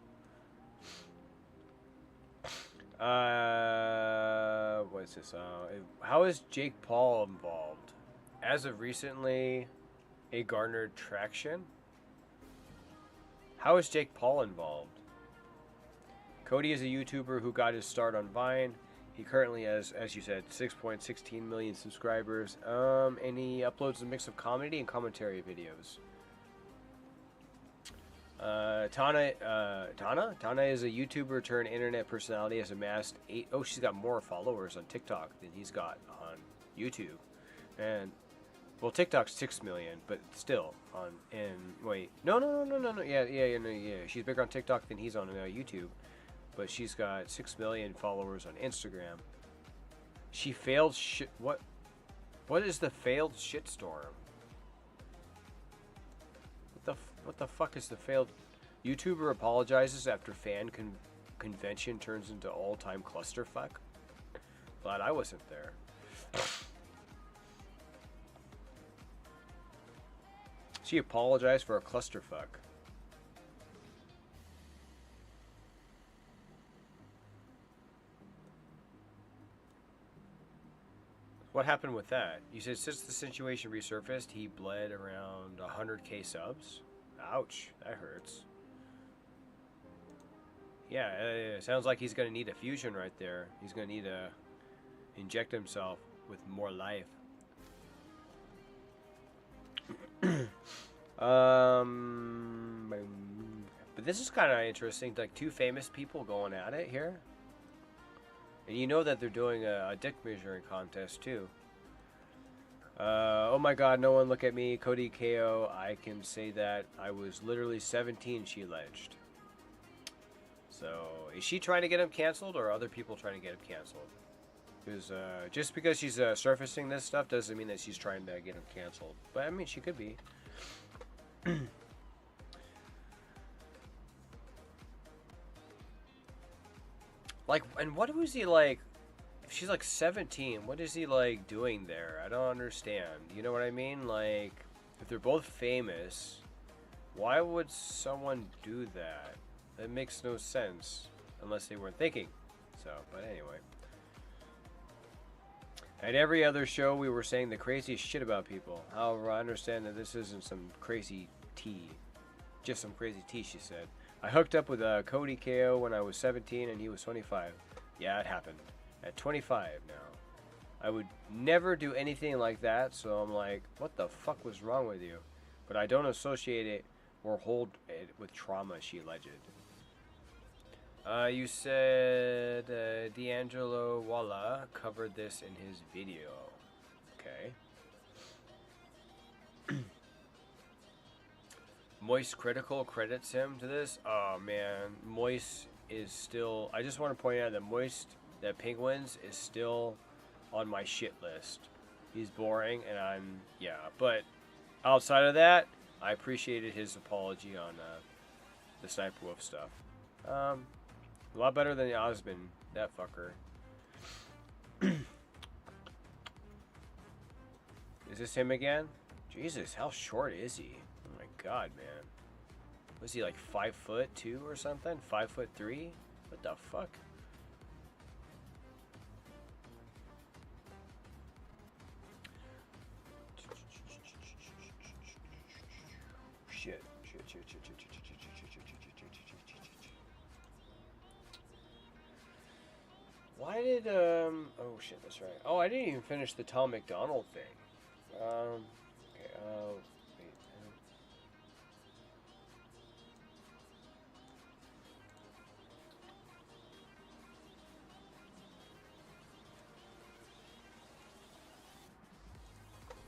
What's this? How is Jake Paul involved? As of recently, a garnered traction? How is Jake Paul involved? Cody is a YouTuber who got his start on Vine. He currently has, as you said, 6.16 million subscribers. And he uploads a mix of comedy and commentary videos. Tana is a YouTuber turned internet personality. Has amassed she's got more followers on TikTok than he's got on YouTube. And well, TikTok's 6 million, but still yeah. She's bigger on TikTok than he's on YouTube. But she's got 6 million followers on Instagram. She failed shit. What is the failed shitstorm? What the fuck is the failed? YouTuber apologizes after fan convention turns into all-time clusterfuck. Glad I wasn't there. She apologized for a clusterfuck. What happened with that? You said since the situation resurfaced, he bled around 100k subs? Ouch, that hurts. Yeah, it sounds like he's gonna need a fusion right there. He's gonna need to inject himself with more life. But this is kind of interesting. Like two famous people going at it here, and you know that they're doing a dick measuring contest too. Oh my God! No one look at me, Cody KO. I can say that I was literally 17. She alleged. So is she trying to get him canceled, or are other people trying to get him canceled? Because just because she's surfacing this stuff doesn't mean that she's trying to get him canceled. But I mean, she could be. Like, and what was he like? If she's like 17, what is he like doing there? I don't understand. You know what I mean? Like, if they're both famous, why would someone do that? That makes no sense unless they weren't thinking. So, but anyway. At every other show, we were saying the craziest shit about people. However, I understand that this isn't some crazy tea. Just some crazy tea, she said. I hooked up with Cody KO when I was 17 and he was 25. Yeah, it happened. At 25 now. I would never do anything like that, so I'm like, what the fuck was wrong with you? But I don't associate it or hold it with trauma, she alleged. You said D'Angelo Walla covered this in his video. Okay. Moist Critical credits him to this. Oh man, Moist is still. I just want to point out that that Penguins is still on my shit list. He's boring, and yeah. But outside of that, I appreciated his apology on the Sniper Wolf stuff. A lot better than the Osmond, that fucker. Is this him again? Jesus, how short is he? Oh my God, man. Was he like 5'2" or something? 5'3"? What the fuck? Shit. Why did oh shit, that's right. Oh, I didn't even finish the Tom McDonald thing. Okay, wait.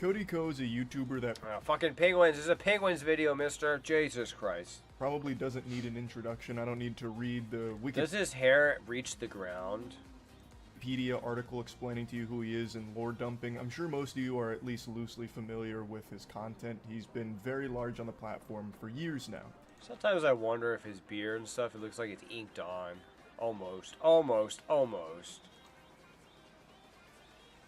Cody Ko is a YouTuber that Fucking Penguins. This is a Penguins video, mister. Jesus Christ. probably doesn't need an introduction. I don't need to read the Does his hair reach the ground? Wikipedia article explaining to you who he is and lore dumping. I'm sure most of you are at least loosely familiar with his content. He's been very large on the platform for years now. Sometimes I wonder if his beard and stuff, it looks like it's inked on. Almost.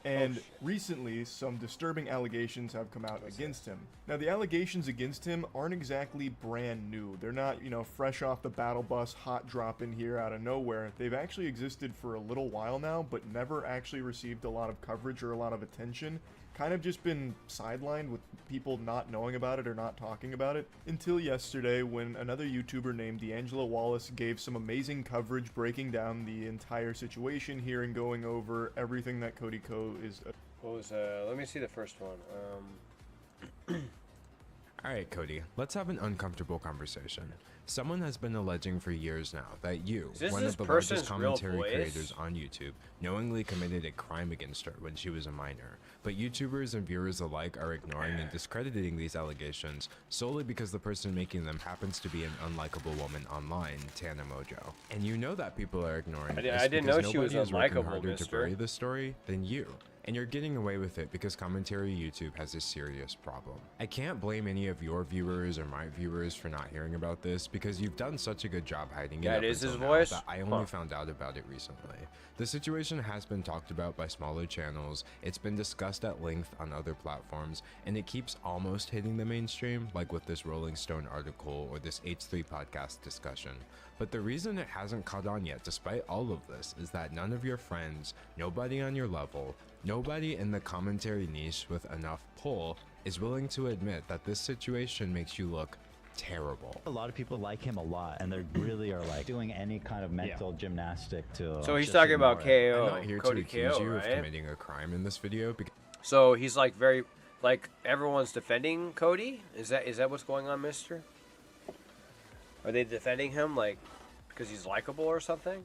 And shit. recently, some disturbing allegations have come out against him. Now, the allegations against him aren't exactly brand new. They're not, fresh off the battle bus, hot drop in here out of nowhere. They've actually existed for a little while now, but never actually received a lot of coverage or a lot of attention. Kind of just been sidelined with people not knowing about it or not talking about it until yesterday when another YouTuber named D'Angelo Wallace gave some amazing coverage breaking down the entire situation here and going over everything that Cody Ko is. What was, let me see the first one. Alright, Cody, let's have an uncomfortable conversation. Someone has been alleging for years now that you, one of the largest commentary creators on YouTube, knowingly committed a crime against her when she was a minor. But YouTubers and viewers alike are ignoring and discrediting these allegations solely because the person making them happens to be an unlikable woman online, Tana Mojo. And you know that people are ignoring this I didn't know because she was nobody is working unlikable, harder to mister. bury the story than you. And you're getting away with it because commentary YouTube has a serious problem. I can't blame any of your viewers or my viewers for not hearing about this because you've done such a good job hiding it up That is until his now voice? that I only found out about it recently. The situation has been talked about by smaller channels, it's been discussed at length on other platforms, and it keeps almost hitting the mainstream, like with this Rolling Stone article or this H3 podcast discussion. But the reason it hasn't caught on yet, despite all of this, is that none of your friends, nobody on your level, nobody in the commentary niche with enough pull is willing to admit that this situation makes you look terrible. A lot of people like him a lot, and they really are like doing any kind of mental gymnastic to. So he's talking about KO. I'm not here Cody to accuse KO, you right? of committing a crime in this video. So he's like very, like everyone's defending Cody. Is that what's going on, Mister? Are they defending him like because he's likable or something?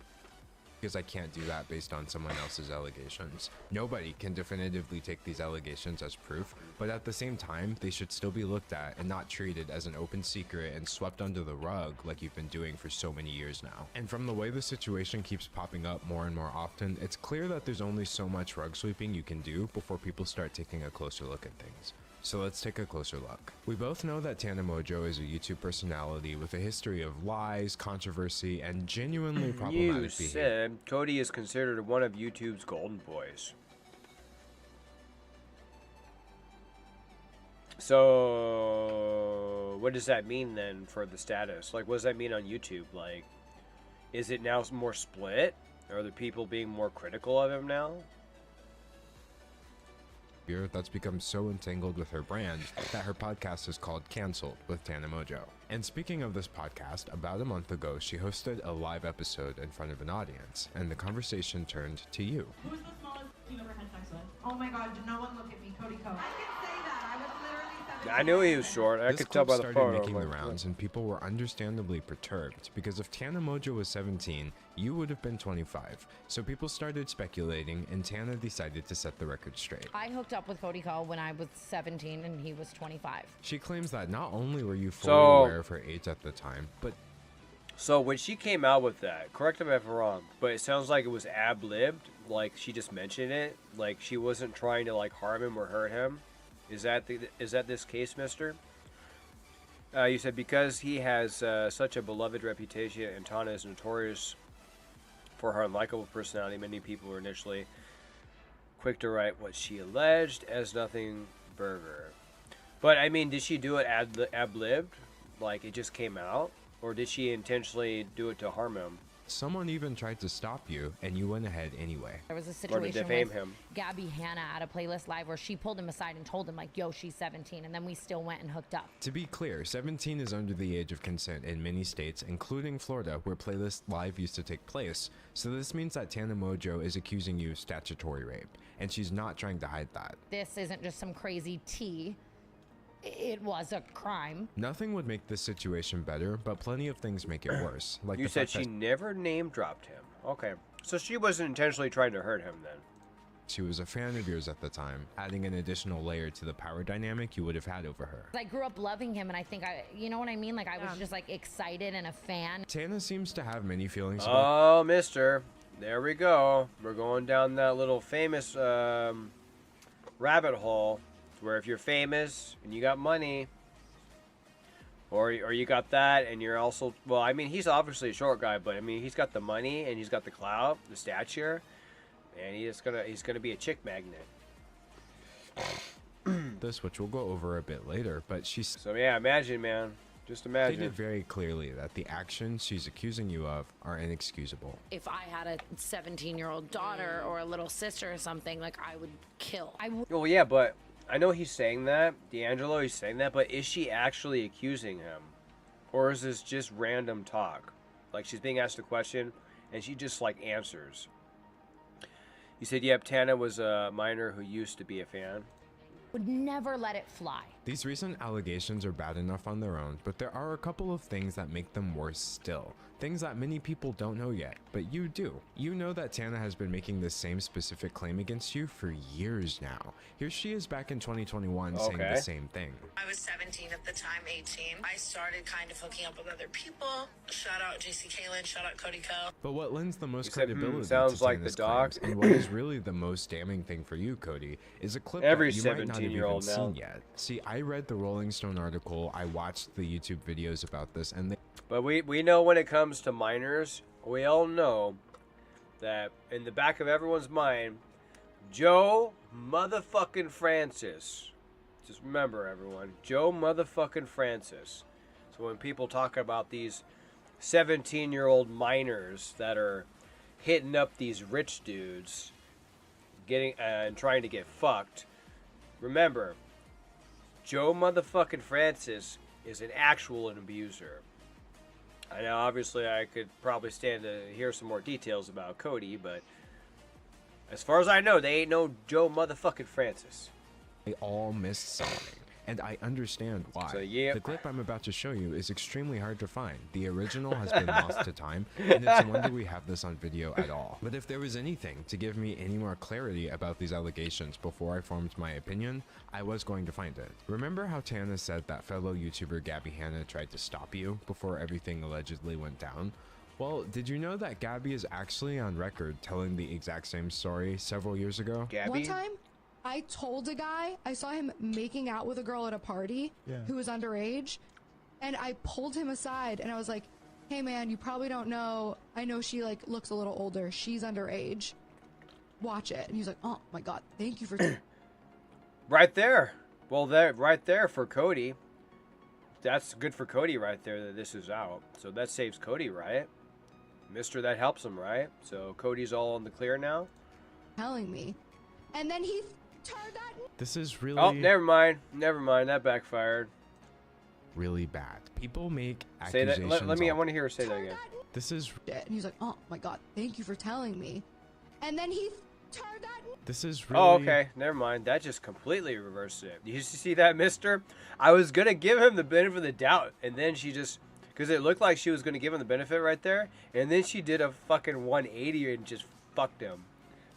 Because I can't do that based on someone else's allegations. Nobody can definitively take these allegations as proof, but at the same time, they should still be looked at and not treated as an open secret and swept under the rug like you've been doing for so many years now. And from the way the situation keeps popping up more and more often, it's clear that there's only so much rug sweeping you can do before people start taking a closer look at things. So let's take a closer look. We both know that Tana Mongeau is a YouTube personality with a history of lies, controversy, and genuinely problematic behavior. You said Cody is considered one of YouTube's golden boys. So, what does that mean then for the status? Like, what does that mean on YouTube? Like, is it now more split? Are the people being more critical of him now? That's become so entangled with her brand that her podcast is called Cancelled with Tana Mongeau. And speaking of this podcast, about a month ago, she hosted a live episode in front of an audience, and the conversation turned to you. Who's the smallest you've ever had sex with? Oh my god, did no one look at me, Cody Co. I can say that. I was literally 17. I knew he was short. I could tell by the photo. Making the rounds, and people were understandably perturbed because if Tana Mongeau was 17, you would have been 25. So people started speculating, and Tana decided to set the record straight. I hooked up with Cody Co when I was 17 and he was 25. She claims that not only were you fully aware of her age at the time, but so when she came out with that, correct me if I'm wrong, but it sounds like it was ad-libbed, like she just mentioned it, like she wasn't trying to like harm him or hurt him. Is that this case, mister? You said because he has such a beloved reputation and Tana is notorious for her unlikable personality, many people were initially quick to write what she alleged as nothing burger. But I mean, did she do it ad-libbed? Like it just came out? Or did she intentionally do it to harm him? Someone even tried to stop you, and you went ahead anyway. There was a Or to situation defame with him. Gabby Hanna at a playlist live where she pulled him aside and told him like, yo, she's 17, and then we still went and hooked up. To be clear, 17 is under the age of consent in many states, including Florida, where playlist live used to take place. So this means that Tana Mongeau is accusing you of statutory rape, and she's not trying to hide that. This isn't just some crazy tea. It was a crime. Nothing would make this situation better, but plenty of things make it worse. Like You said she never name-dropped him. Okay. So she wasn't intentionally trying to hurt him then. She was a fan of yours at the time, adding an additional layer to the power dynamic you would have had over her. I grew up loving him, and I think you know what I mean? Like I was just like excited and a fan. Tana seems to have many feelings about... Oh, mister. There we go. We're going down that little famous rabbit hole. Where if you're famous and you got money, or you got that, and you're also, well, I mean, he's obviously a short guy, but I mean, he's got the money and he's got the clout, the stature, and he's gonna be a chick magnet. This, which we'll go over a bit later, but she's so yeah, imagine, man, just imagine. Stated very clearly that the actions she's accusing you of are inexcusable. If I had a 17-year-old daughter or a little sister or something, like I would kill. Well, yeah, but. I know he's saying that, D'Angelo, he's saying that, but is she actually accusing him? Or is this just random talk? Like, she's being asked a question, and she just, like, answers. You said, yep, Tana was a minor who used to be a fan. Would never let it fly. These recent allegations are bad enough on their own, but there are a couple of things that make them worse still. Things that many people don't know yet, but you do. You know that Tana has been making this same specific claim against you for years now. Here she is back in 2021 saying the same thing. I was 17 at the time, 18. I started kind of hooking up with other people. Shout out JC Kalen, shout out Cody Co. But what lends the most credibility sounds to like Tana's the dog. claims, and what is really the most damning thing for you, Cody, is a clip that you might not have even seen yet. See, I read the Rolling Stone article, I watched the YouTube videos about this, and But we know when it comes to minors, we all know that in the back of everyone's mind, Joe motherfucking Francis. Just remember, everyone, Joe motherfucking Francis. So when people talk about these 17-year-old minors that are hitting up these rich dudes, getting and trying to get fucked, remember, Joe motherfucking Francis is an actual abuser. I know, obviously, I could probably stand to hear some more details about Cody, but as far as I know, they ain't no Joe motherfucking Francis. They all missed something, and I understand why. So, yeah. The clip I'm about to show you is extremely hard to find. The original has been lost to time, and it's a wonder we have this on video at all. But if there was anything to give me any more clarity about these allegations before I formed my opinion, I was going to find it. Remember how Tana said that fellow YouTuber Gabby Hanna tried to stop you before everything allegedly went down? Well, did you know that Gabby is actually on record telling the exact same story several years ago? Gabby? One time, I told a guy, I saw him making out with a girl at a party who was underage, and I pulled him aside and I was like, hey man, you probably don't know, I know she like looks a little older, she's underage, watch it. And he's like, oh my god, thank you for right there. Well, that right there for Cody, that's good for Cody right there that this is out. So that saves Cody, right? Mister, that helps him, right? So Cody's all in the clear now? telling me. And then he turned that. This is really... Oh, never mind. Never mind. That backfired. Really bad. People make say accusations... that. Let me... I want to hear her say that again. This is... And he's like, oh my god, thank you for telling me. And then he turned that. This is really... Oh, okay. Never mind. That just completely reversed it. You see that, mister? I was going to give him the benefit of the doubt. And then she just... Because it looked like she was going to give him the benefit right there. And then she did a fucking 180 and just fucked him.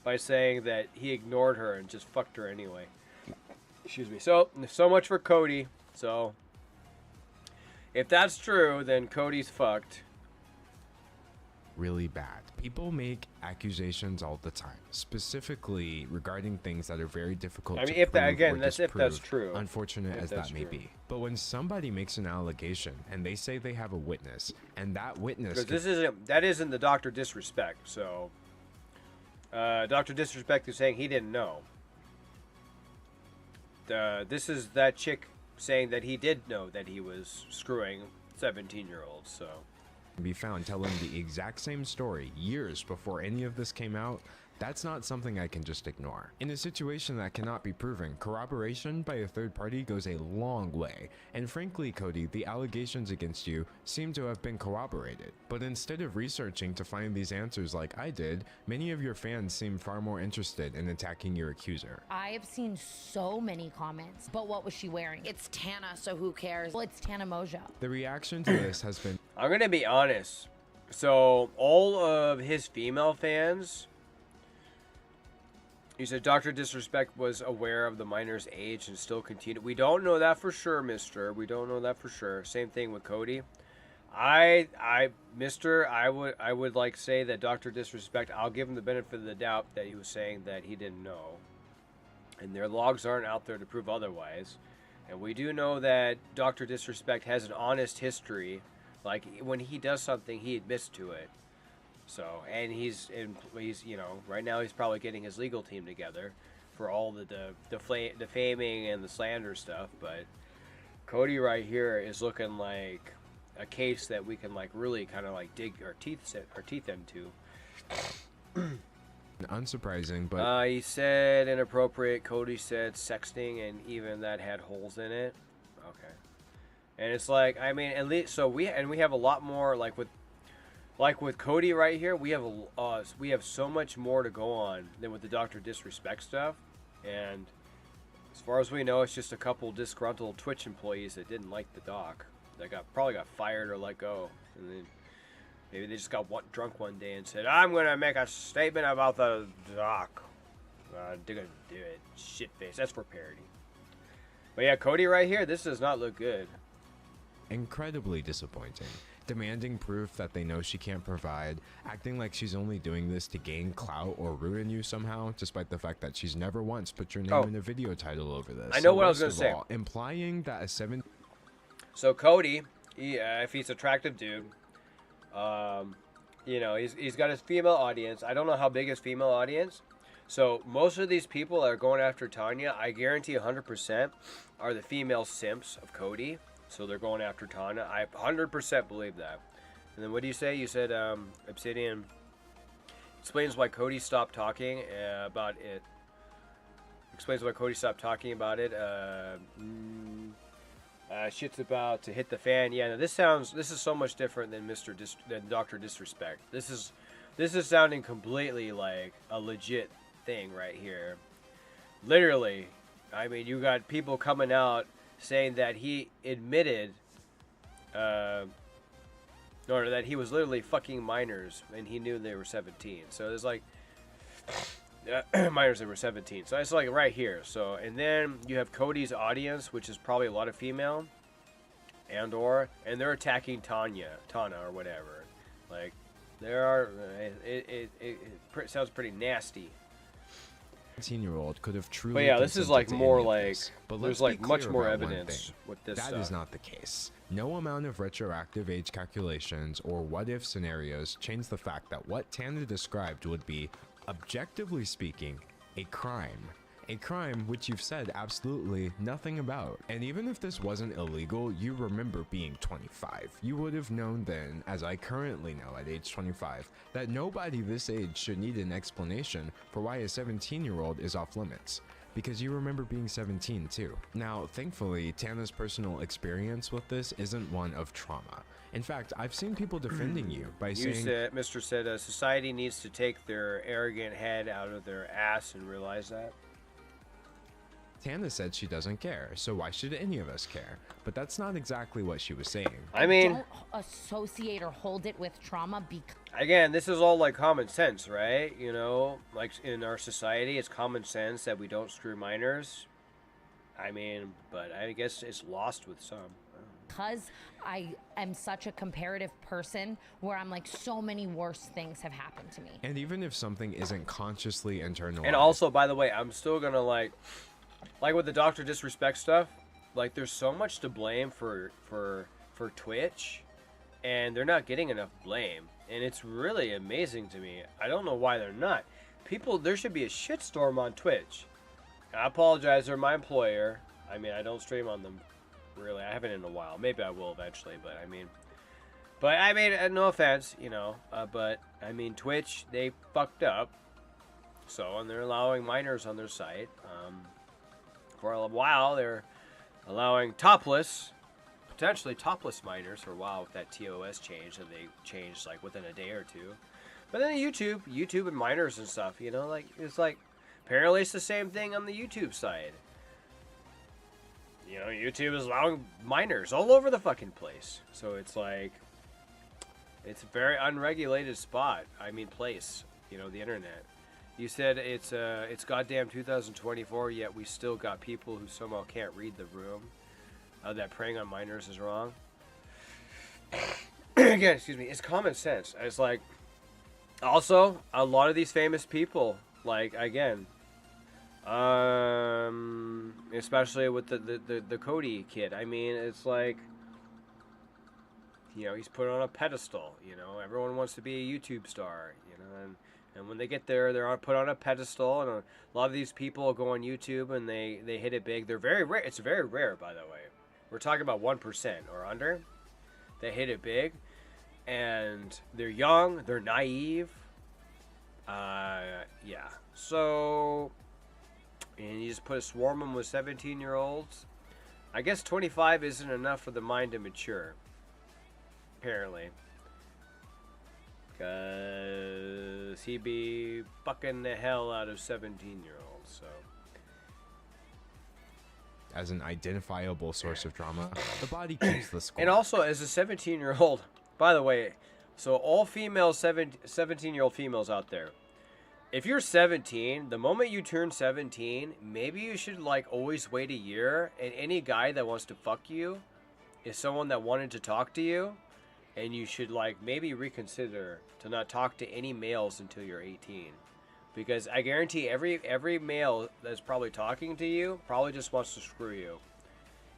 By saying that he ignored her and just fucked her anyway. Excuse me. So much for Cody. So, if that's true, then Cody's fucked. Really bad. People make accusations all the time, specifically regarding things that are very difficult to prove if that, again, or that's disprove, if that's true. unfortunate as that may be. But when somebody makes an allegation and they say they have a witness, and that witness... Because that isn't the Dr. Disrespect, so... Dr. Disrespect is saying he didn't know. This is that chick saying that he did know that he was screwing 17-year-olds, so... be found telling the exact same story years before any of this came out, that's not something I can just ignore. In a situation that cannot be proven, corroboration by a third party goes a long way. And frankly, Cody, the allegations against you seem to have been corroborated. But instead of researching to find these answers like I did, many of your fans seem far more interested in attacking your accuser. I have seen so many comments, but what was she wearing? It's Tana, so who cares? Well, it's Tana Mojo. The reaction to this has been... I'm gonna be honest. So, all of his female fans... You said Dr. Disrespect was aware of the minor's age and still continued. We don't know that for sure, mister. We don't know that for sure. Same thing with Cody. Mister, I would like say that Dr. Disrespect, I'll give him the benefit of the doubt that he was saying that he didn't know. And their logs aren't out there to prove otherwise. And we do know that Dr. Disrespect has an honest history. Like, when he does something, he admits to it. So, and he's you know, right now he's probably getting his legal team together for all the defaming and the slander stuff. But Cody right here is looking like a case that we can like really kind of like dig our teeth into. Unsurprising, but he said inappropriate. Cody said sexting, and even that had holes in it. Okay, and it's like, I mean, at least so we have a lot more like with Cody right here, we have so much more to go on than with the Dr. Disrespect stuff. And as far as we know, it's just a couple disgruntled Twitch employees that didn't like the doc. That probably got fired or let go. And then maybe they just got drunk one day and said, I'm going to make a statement about the doc. They're going to do it. Shitface. That's for parody. But yeah, Cody right here, this does not look good. Incredibly disappointing. Demanding proof that they know she can't provide, acting like she's only doing this to gain clout or ruin you somehow, despite the fact that she's never once put your name in a video title over this. I know what I was going to say. Implying that a 7... So Cody, if he's an attractive dude, you know, he's got his female audience. I don't know how big his female audience. So most of these people that are going after Tanya, I guarantee 100% are the female simps of Cody. So they're going after Tanya. I 100% believe that. And then what do you say? You said Obsidian explains why Cody stopped talking about it. Explains why Cody stopped talking about it. Shit's about to hit the fan. Yeah, no, this is so much different than than Dr. Disrespect. This is sounding completely like a legit thing right here. Literally, I mean, you got people coming out saying that he admitted, or that he was literally fucking minors and he knew they were 17. So there's like minors that were 17. So it's like right here. So, and then you have Cody's audience, which is probably a lot of female, and they're attacking Tana or whatever. Like, there are, it sounds pretty nasty. 17-year-old could have truly. But yeah, this is like more like, but there's like much more evidence with this stuff. That is not the case. No amount of retroactive age calculations or what-if scenarios change the fact that what Tana described would be, objectively speaking, a crime. A crime which you've said absolutely nothing about. And even if this wasn't illegal, you remember being 25. You would have known then, as I currently know at age 25, that nobody this age should need an explanation for why a 17-year-old is off limits. Because you remember being 17 too. Now, thankfully, Tana's personal experience with this isn't one of trauma. In fact, I've seen people defending you by saying... Mr. said, society needs to take their arrogant head out of their ass and realize that. Tana said she doesn't care, so why should any of us care? But that's not exactly what she was saying. I mean... Don't associate or hold it with trauma because... Again, this is all like common sense, right? You know, like in our society, it's common sense that we don't screw minors. I mean, but I guess it's lost with some. Because I am such a comparative person where I'm like, so many worse things have happened to me. And even if something isn't consciously internalized... And also, by the way, I'm still gonna like with the Dr. Disrespect stuff, like there's so much to blame for Twitch, and they're not getting enough blame. And it's really amazing to me. I don't know why they're not. There should be a shitstorm on Twitch. I apologize, they're my employer. I mean, I don't stream on them, really. I haven't in a while. Maybe I will eventually, but I mean, no offense, you know. But I mean, Twitch, they fucked up. So, and they're allowing minors on their site. For a while, they're allowing potentially topless minors for a while with that TOS change that they changed like within a day or two. But then YouTube and minors and stuff, you know, like it's like apparently it's the same thing on the YouTube side. You know, YouTube is allowing minors all over the fucking place. So it's like it's a very unregulated place, you know, the internet. You said it's goddamn 2024, yet we still got people who somehow can't read the room. That preying on minors is wrong. Again, excuse me, it's common sense. It's like, also, a lot of these famous people, like, again, especially with the Cody kid. I mean, it's like, you know, he's put on a pedestal, you know, everyone wants to be a YouTube star, you know, and when they get there, they're put on a pedestal, and a lot of these people go on YouTube and they hit it big. They're very rare. It's very rare, by the way. We're talking about 1% or under. They hit it big, and they're young, they're naive. Yeah. So, and you just put a swarm them with 17-year-olds. I guess 25 isn't enough for the mind to mature. Apparently. Because he'd be fucking the hell out of 17-year-olds, so. As an identifiable source of drama, the body keeps the score. And also, as a 17-year-old, by the way, so all female 17-year-old females out there, if you're 17, the moment you turn 17, maybe you should, like, always wait a year, and any guy that wants to fuck you is someone that wanted to talk to you, and you should, like, maybe reconsider to not talk to any males until you're 18. Because I guarantee every male that's probably talking to you probably just wants to screw you.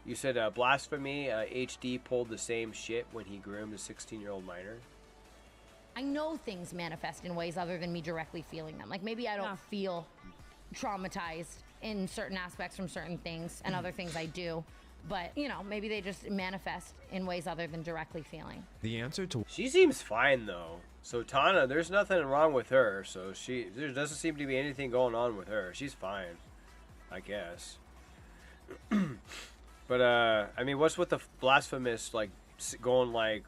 You said blasphemy, HD pulled the same shit when he groomed a 16-year-old minor. I know things manifest in ways other than me directly feeling them. Like maybe I don't feel traumatized in certain aspects from certain things, and other things I do. But, you know, maybe they just manifest in ways other than directly feeling. The answer to... She seems fine, though. So, Tana, there's nothing wrong with her. So, there doesn't seem to be anything going on with her. She's fine, I guess. But I mean, what's with the blasphemous like going like?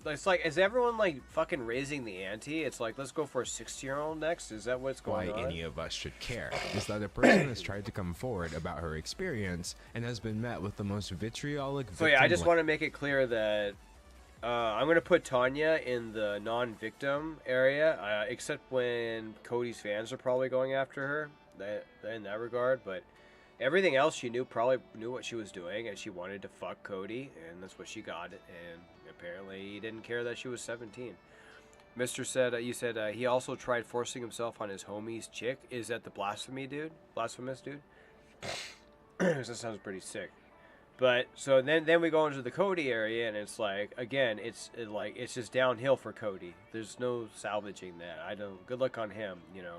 It's like, is everyone like fucking raising the ante? It's like, let's go for a 60-year-old next. Is that what's going on? Why any of us should care is that a person has tried to come forward about her experience and has been met with the most vitriolic. So yeah, I just want to make it clear that I'm gonna put Tanya in the non-victim area, except when Cody's fans are probably going after her. In that regard, but everything else she probably knew what she was doing, and she wanted to fuck Cody, and that's what she got. And apparently he didn't care that she was 17. Mr. said, you said he also tried forcing himself on his homie's chick. Is that the blasphemous dude? That sounds pretty sick. But so then we go into the Cody area, and it's like, again, it's just downhill for Cody. There's no salvaging that. Good luck on him, you know.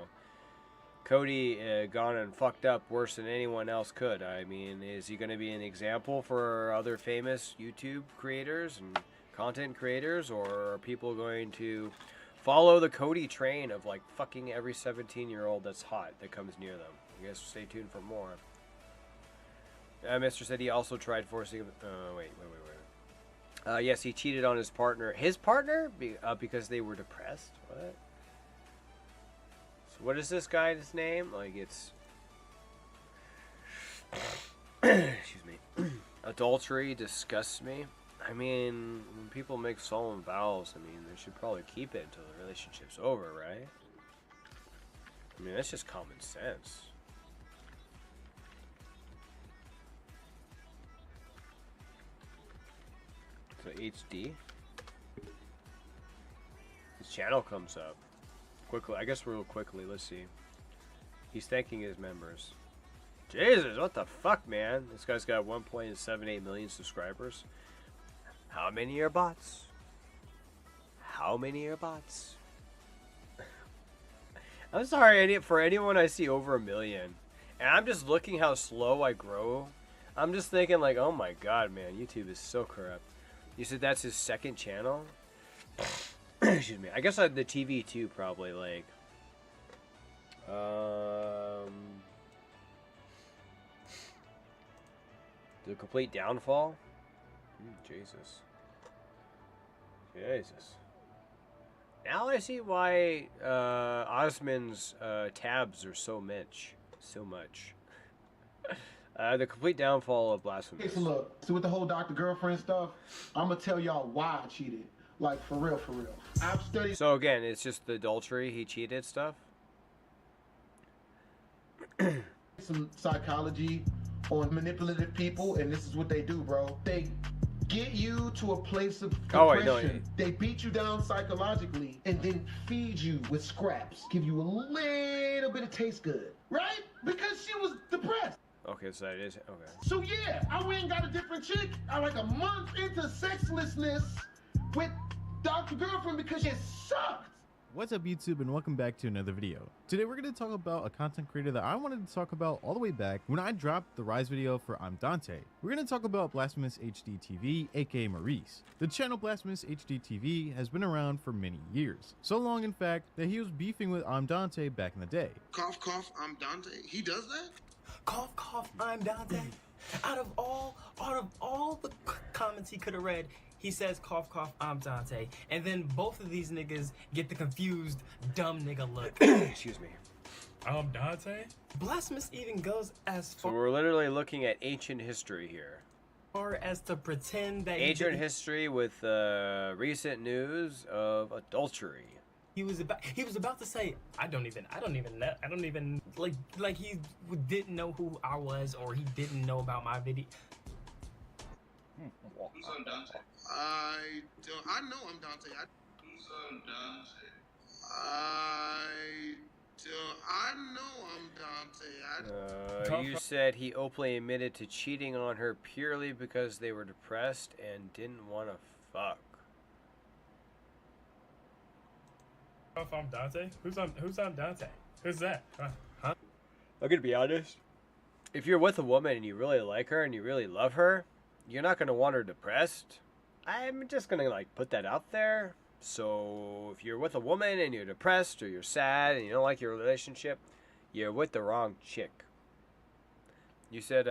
Cody gone and fucked up worse than anyone else could. I mean, is he going to be an example for other famous YouTube creators and content creators, or are people going to follow the Cody train of like fucking every 17-year-old that's hot that comes near them? I guess stay tuned for more. Mr. said he also tried forcing him. Wait. Yes, he cheated on his partner. His partner? Because they were depressed? What? What is this guy's name? Like, it's... Excuse me. Adultery disgusts me. I mean, when people make solemn vows, I mean, they should probably keep it until the relationship's over, right? I mean, that's just common sense. So HD. His channel comes up. Quickly, I guess real quickly, let's see. He's thanking his members. Jesus, what the fuck, man? This guy's got 1.78 million subscribers. How many are bots? How many are bots? I'm sorry for anyone I see over 1 million. And I'm just looking how slow I grow. I'm just thinking like, oh my god, man, YouTube is so corrupt. You said that's his second channel? Excuse me. I guess the TV too, probably, like... The Complete Downfall? Jesus. Now I see why Osman's tabs are so much. The Complete Downfall of Blasphemous. Okay, so look, so with the whole doctor girlfriend stuff, I'm gonna tell y'all why I cheated. Like, for real. I've studied... So again, it's just the adultery, he cheated stuff? some psychology on manipulative people, and this is what they do, bro. They get you to a place of depression. Oh, wait, no, They beat you down psychologically and then feed you with scraps. Give you a little bit of taste good, right? Because she was depressed. Okay, so that is... Okay. So yeah, I went and got a different chick. I like a month into sexlessness with Dr. Girlfriend because it sucked. What's up, YouTube, and welcome back to another video. Today we're going to talk about a content creator that I wanted to talk about all the way back when I dropped the Rise video for I'm Dante. We're going to talk about Blasphemous HD TV, aka Maurice. The channel Blasphemous HD TV has been around for many years. So long, in fact, that he was beefing with I'm Dante back in the day. Cough, cough, I'm Dante. He does that? Cough, cough, I'm Dante. Out of all the comments he could have read, he says, cough, cough, I'm Dante. And then both of these niggas get the confused, dumb nigga look. Excuse me. I'm Dante? Blasphemous even goes as far... So we're literally looking at ancient history here. Far as to pretend that... Ancient history with recent news of adultery. He was about to say, I don't even know, like he didn't know who I was, or he didn't know about my video. Who's on Dante? I know I'm Dante. Who's on Dante? I know I'm Dante. You said he openly admitted to cheating on her purely because they were depressed and didn't want to fuck. If I'm Dante? Who's on Dante? Who's that? Huh? I'm gonna be honest. If you're with a woman and you really like her and you really love her, you're not gonna want her depressed. I'm just gonna like put that out there. So if you're with a woman and you're depressed or you're sad and you don't like your relationship, you're with the wrong chick. You said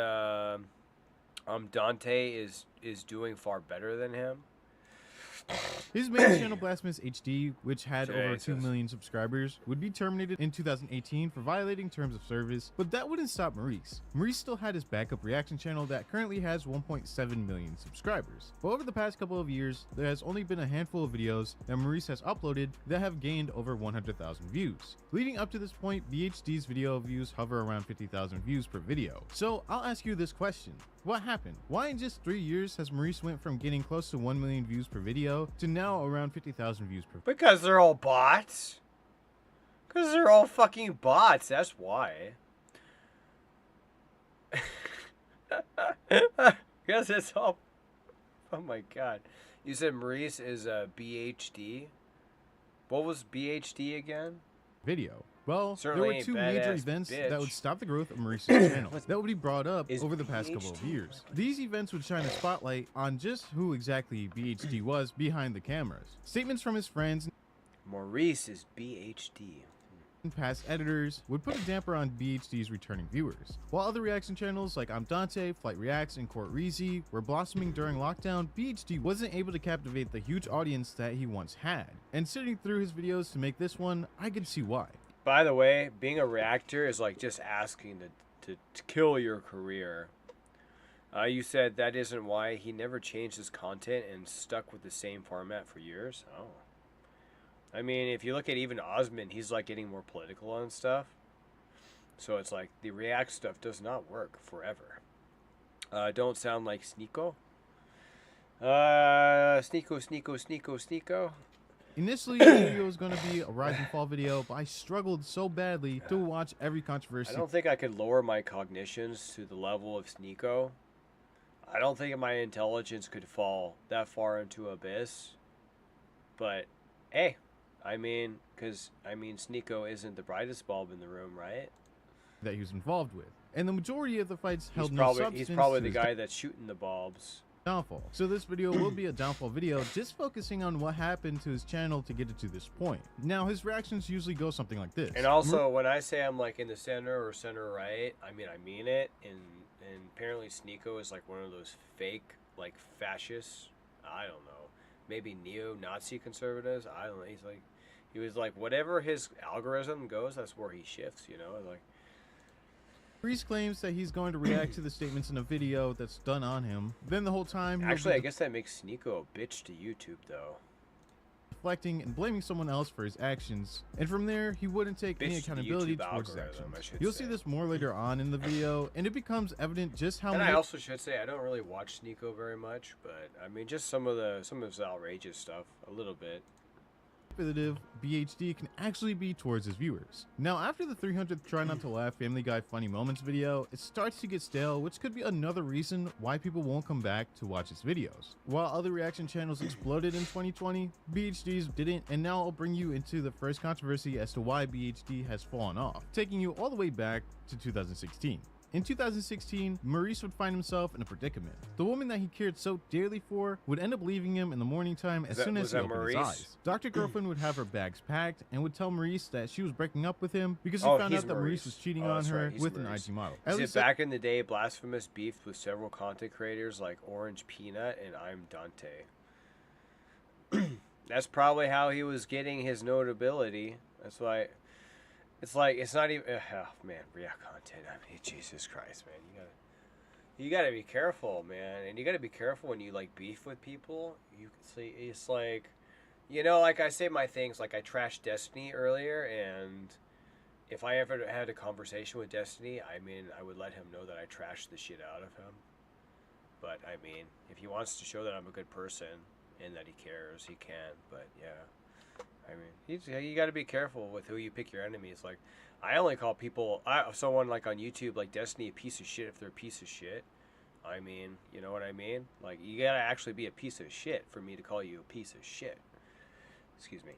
Dante is doing far better than him. His main channel, Blasphemous HD, which had over 2 million subscribers, would be terminated in 2018 for violating terms of service, but that wouldn't stop Maurice. Maurice still had his backup reaction channel that currently has 1.7 million subscribers. But over the past couple of years, there has only been a handful of videos that Maurice has uploaded that have gained over 100,000 views. Leading up to this point, BHD's video views hover around 50,000 views per video. So I'll ask you this question. What happened? Why in just 3 years has Maurice went from getting close to 1 million views per video to now around 50,000 views per video? Because they're all bots. Because they're all fucking bots. That's why. Because it's all... Oh my god. You said Maurice is a BHD? What was BHD again? Video. Well, Certainly there were two major events bitch. that would stop the growth of Maurice's channel that would be brought up over the past couple of BHD? years. These events would shine a spotlight on just who exactly BHD was behind the cameras. Statements from his friends Maurice is BHD. and past editors would put a damper on BHD's returning viewers. While other reaction channels like I'm Dante, Flight Reacts, and Court Reezy were blossoming during lockdown, BHD wasn't able to captivate the huge audience that he once had. And sitting through his videos to make this one, I could see why. By the way, being a reactor is like just asking to kill your career. You said that isn't why he never changed his content and stuck with the same format for years? Oh. I mean, if you look at even Osmond, he's like getting more political and stuff. So it's like the react stuff does not work forever. Don't sound like Sneeko. Sneeko. Initially, the video was going to be a rise and fall video, but I struggled so badly to watch every controversy. I don't think I could lower my cognitions to the level of Sneeko. I don't think my intelligence could fall that far into abyss. But, hey, I mean, Sneeko isn't the brightest bulb in the room, right? That he was involved with. And the majority of the fights held He's probably the guy that's shooting the bulbs. Downfall. So this video will be a downfall video, just focusing on what happened to his channel to get it to this point. Now, his reactions usually go something like this. And also, when I say I'm like in the center or center right, I mean it. And apparently Sneeko is like one of those fake, like, fascists. I don't know. Maybe neo-Nazi conservatives. I don't know. He was like, whatever his algorithm goes, that's where he shifts, you know? Like, Maurice claims that he's going to react to the statements in a video that's done on him. Then the whole time... Actually, I guess that makes Sneeko a bitch to YouTube, though. Reflecting and blaming someone else for his actions. And from there, he wouldn't take any accountability towards his actions. You'll see this more later on in the video, and it becomes evident just how... And I also should say, I don't really watch Sneeko very much, but, I mean, just some of his outrageous stuff, a little bit. BHD can actually be towards his viewers. Now, after the 300th Try Not to Laugh Family Guy Funny Moments video, it starts to get stale, which could be another reason why people won't come back to watch his videos. While other reaction channels exploded in 2020, BHD's didn't, and now I'll bring you into the first controversy as to why BHD has fallen off, taking you all the way back to 2016. In 2016, Maurice would find himself in a predicament. The woman that he cared so dearly for would end up leaving him in the morning time as soon as he opened his eyes. Dr. Girlfriend would have her bags packed and would tell Maurice that she was breaking up with him because he found out that Maurice was cheating on her with an IG model. Is it back in the day, Blasphemous beefed with several content creators like Orange Peanut and I'm Dante. That's probably how he was getting his notability. That's why... It's like, it's not even, oh man, react content, I mean, Jesus Christ, man, you gotta be careful, man, and you gotta be careful when you, like, beef with people. You see, it's like, you know, like I say my things, like I trashed Destiny earlier, and if I ever had a conversation with Destiny, I mean, I would let him know that I trashed the shit out of him. But, I mean, if he wants to show that I'm a good person, and that he cares, he can, but, yeah. I mean, you got to be careful with who you pick your enemies. Like, I only call someone like on YouTube, like Destiny, a piece of shit if they're a piece of shit. I mean, you know what I mean? Like, you got to actually be a piece of shit for me to call you a piece of shit. Excuse me.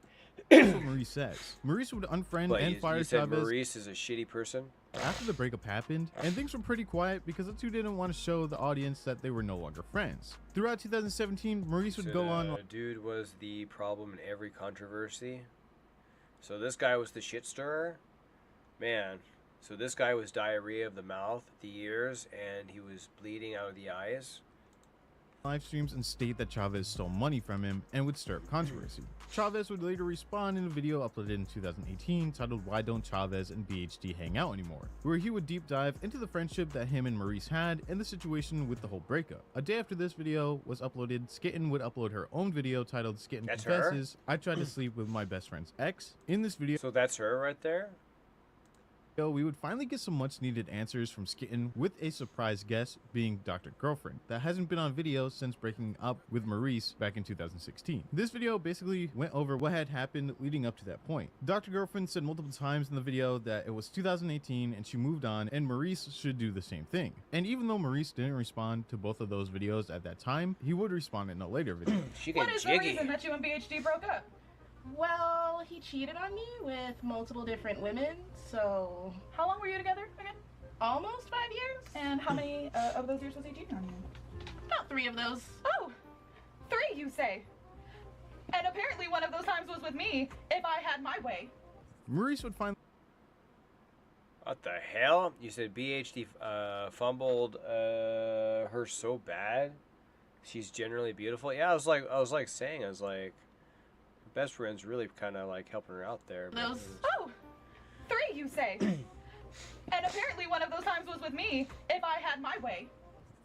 That's what Maurice says. Maurice would unfriend and fire you said Chavez. Maurice is a shitty person? After the breakup happened, and things were pretty quiet because the two didn't want to show the audience that they were no longer friends. Throughout 2017, Maurice would go on... Dude was the problem in every controversy. So this guy was the shit stirrer? Man, So this guy was diarrhea of the mouth, the ears, and he was bleeding out of the eyes. Live streams and state that Chavez stole money from him and would stir up controversy. Chavez would later respond in a video uploaded in 2018 titled "Why Don't Chavez and BHD Hang Out Anymore?", where he would deep dive into the friendship that him and Maurice had and the situation with the whole breakup. A day after this video was uploaded, Skitten would upload her own video titled "Skitten Confesses, I Tried to Sleep with My Best Friend's Ex." In this video, so that's her right there? we would finally get some much needed answers from Skitten, with a surprise guest being Dr. Girlfriend that hasn't been on video since breaking up with Maurice back in 2016. This video basically went over what had happened leading up to that point. Dr. Girlfriend said multiple times in the video that it was 2018 and she moved on and Maurice should do the same thing. And even though Maurice didn't respond to both of those videos at that time, he would respond in a later video. What is the reason that you and BHD broke up? Well, he cheated on me with multiple different women, so... How long were you together again? Almost 5 years. And how many of those years was he cheating on you? About 3 of those. Oh, 3 you say? And apparently one of those times was with me, if I had my way. Maurice would find... What the hell? You said BHD fumbled her so bad? She's generally beautiful? Yeah, I was like best friend's really kind of like helping her out there. Those, oh, 3 you say? And apparently one of those times was with me, if I had my way.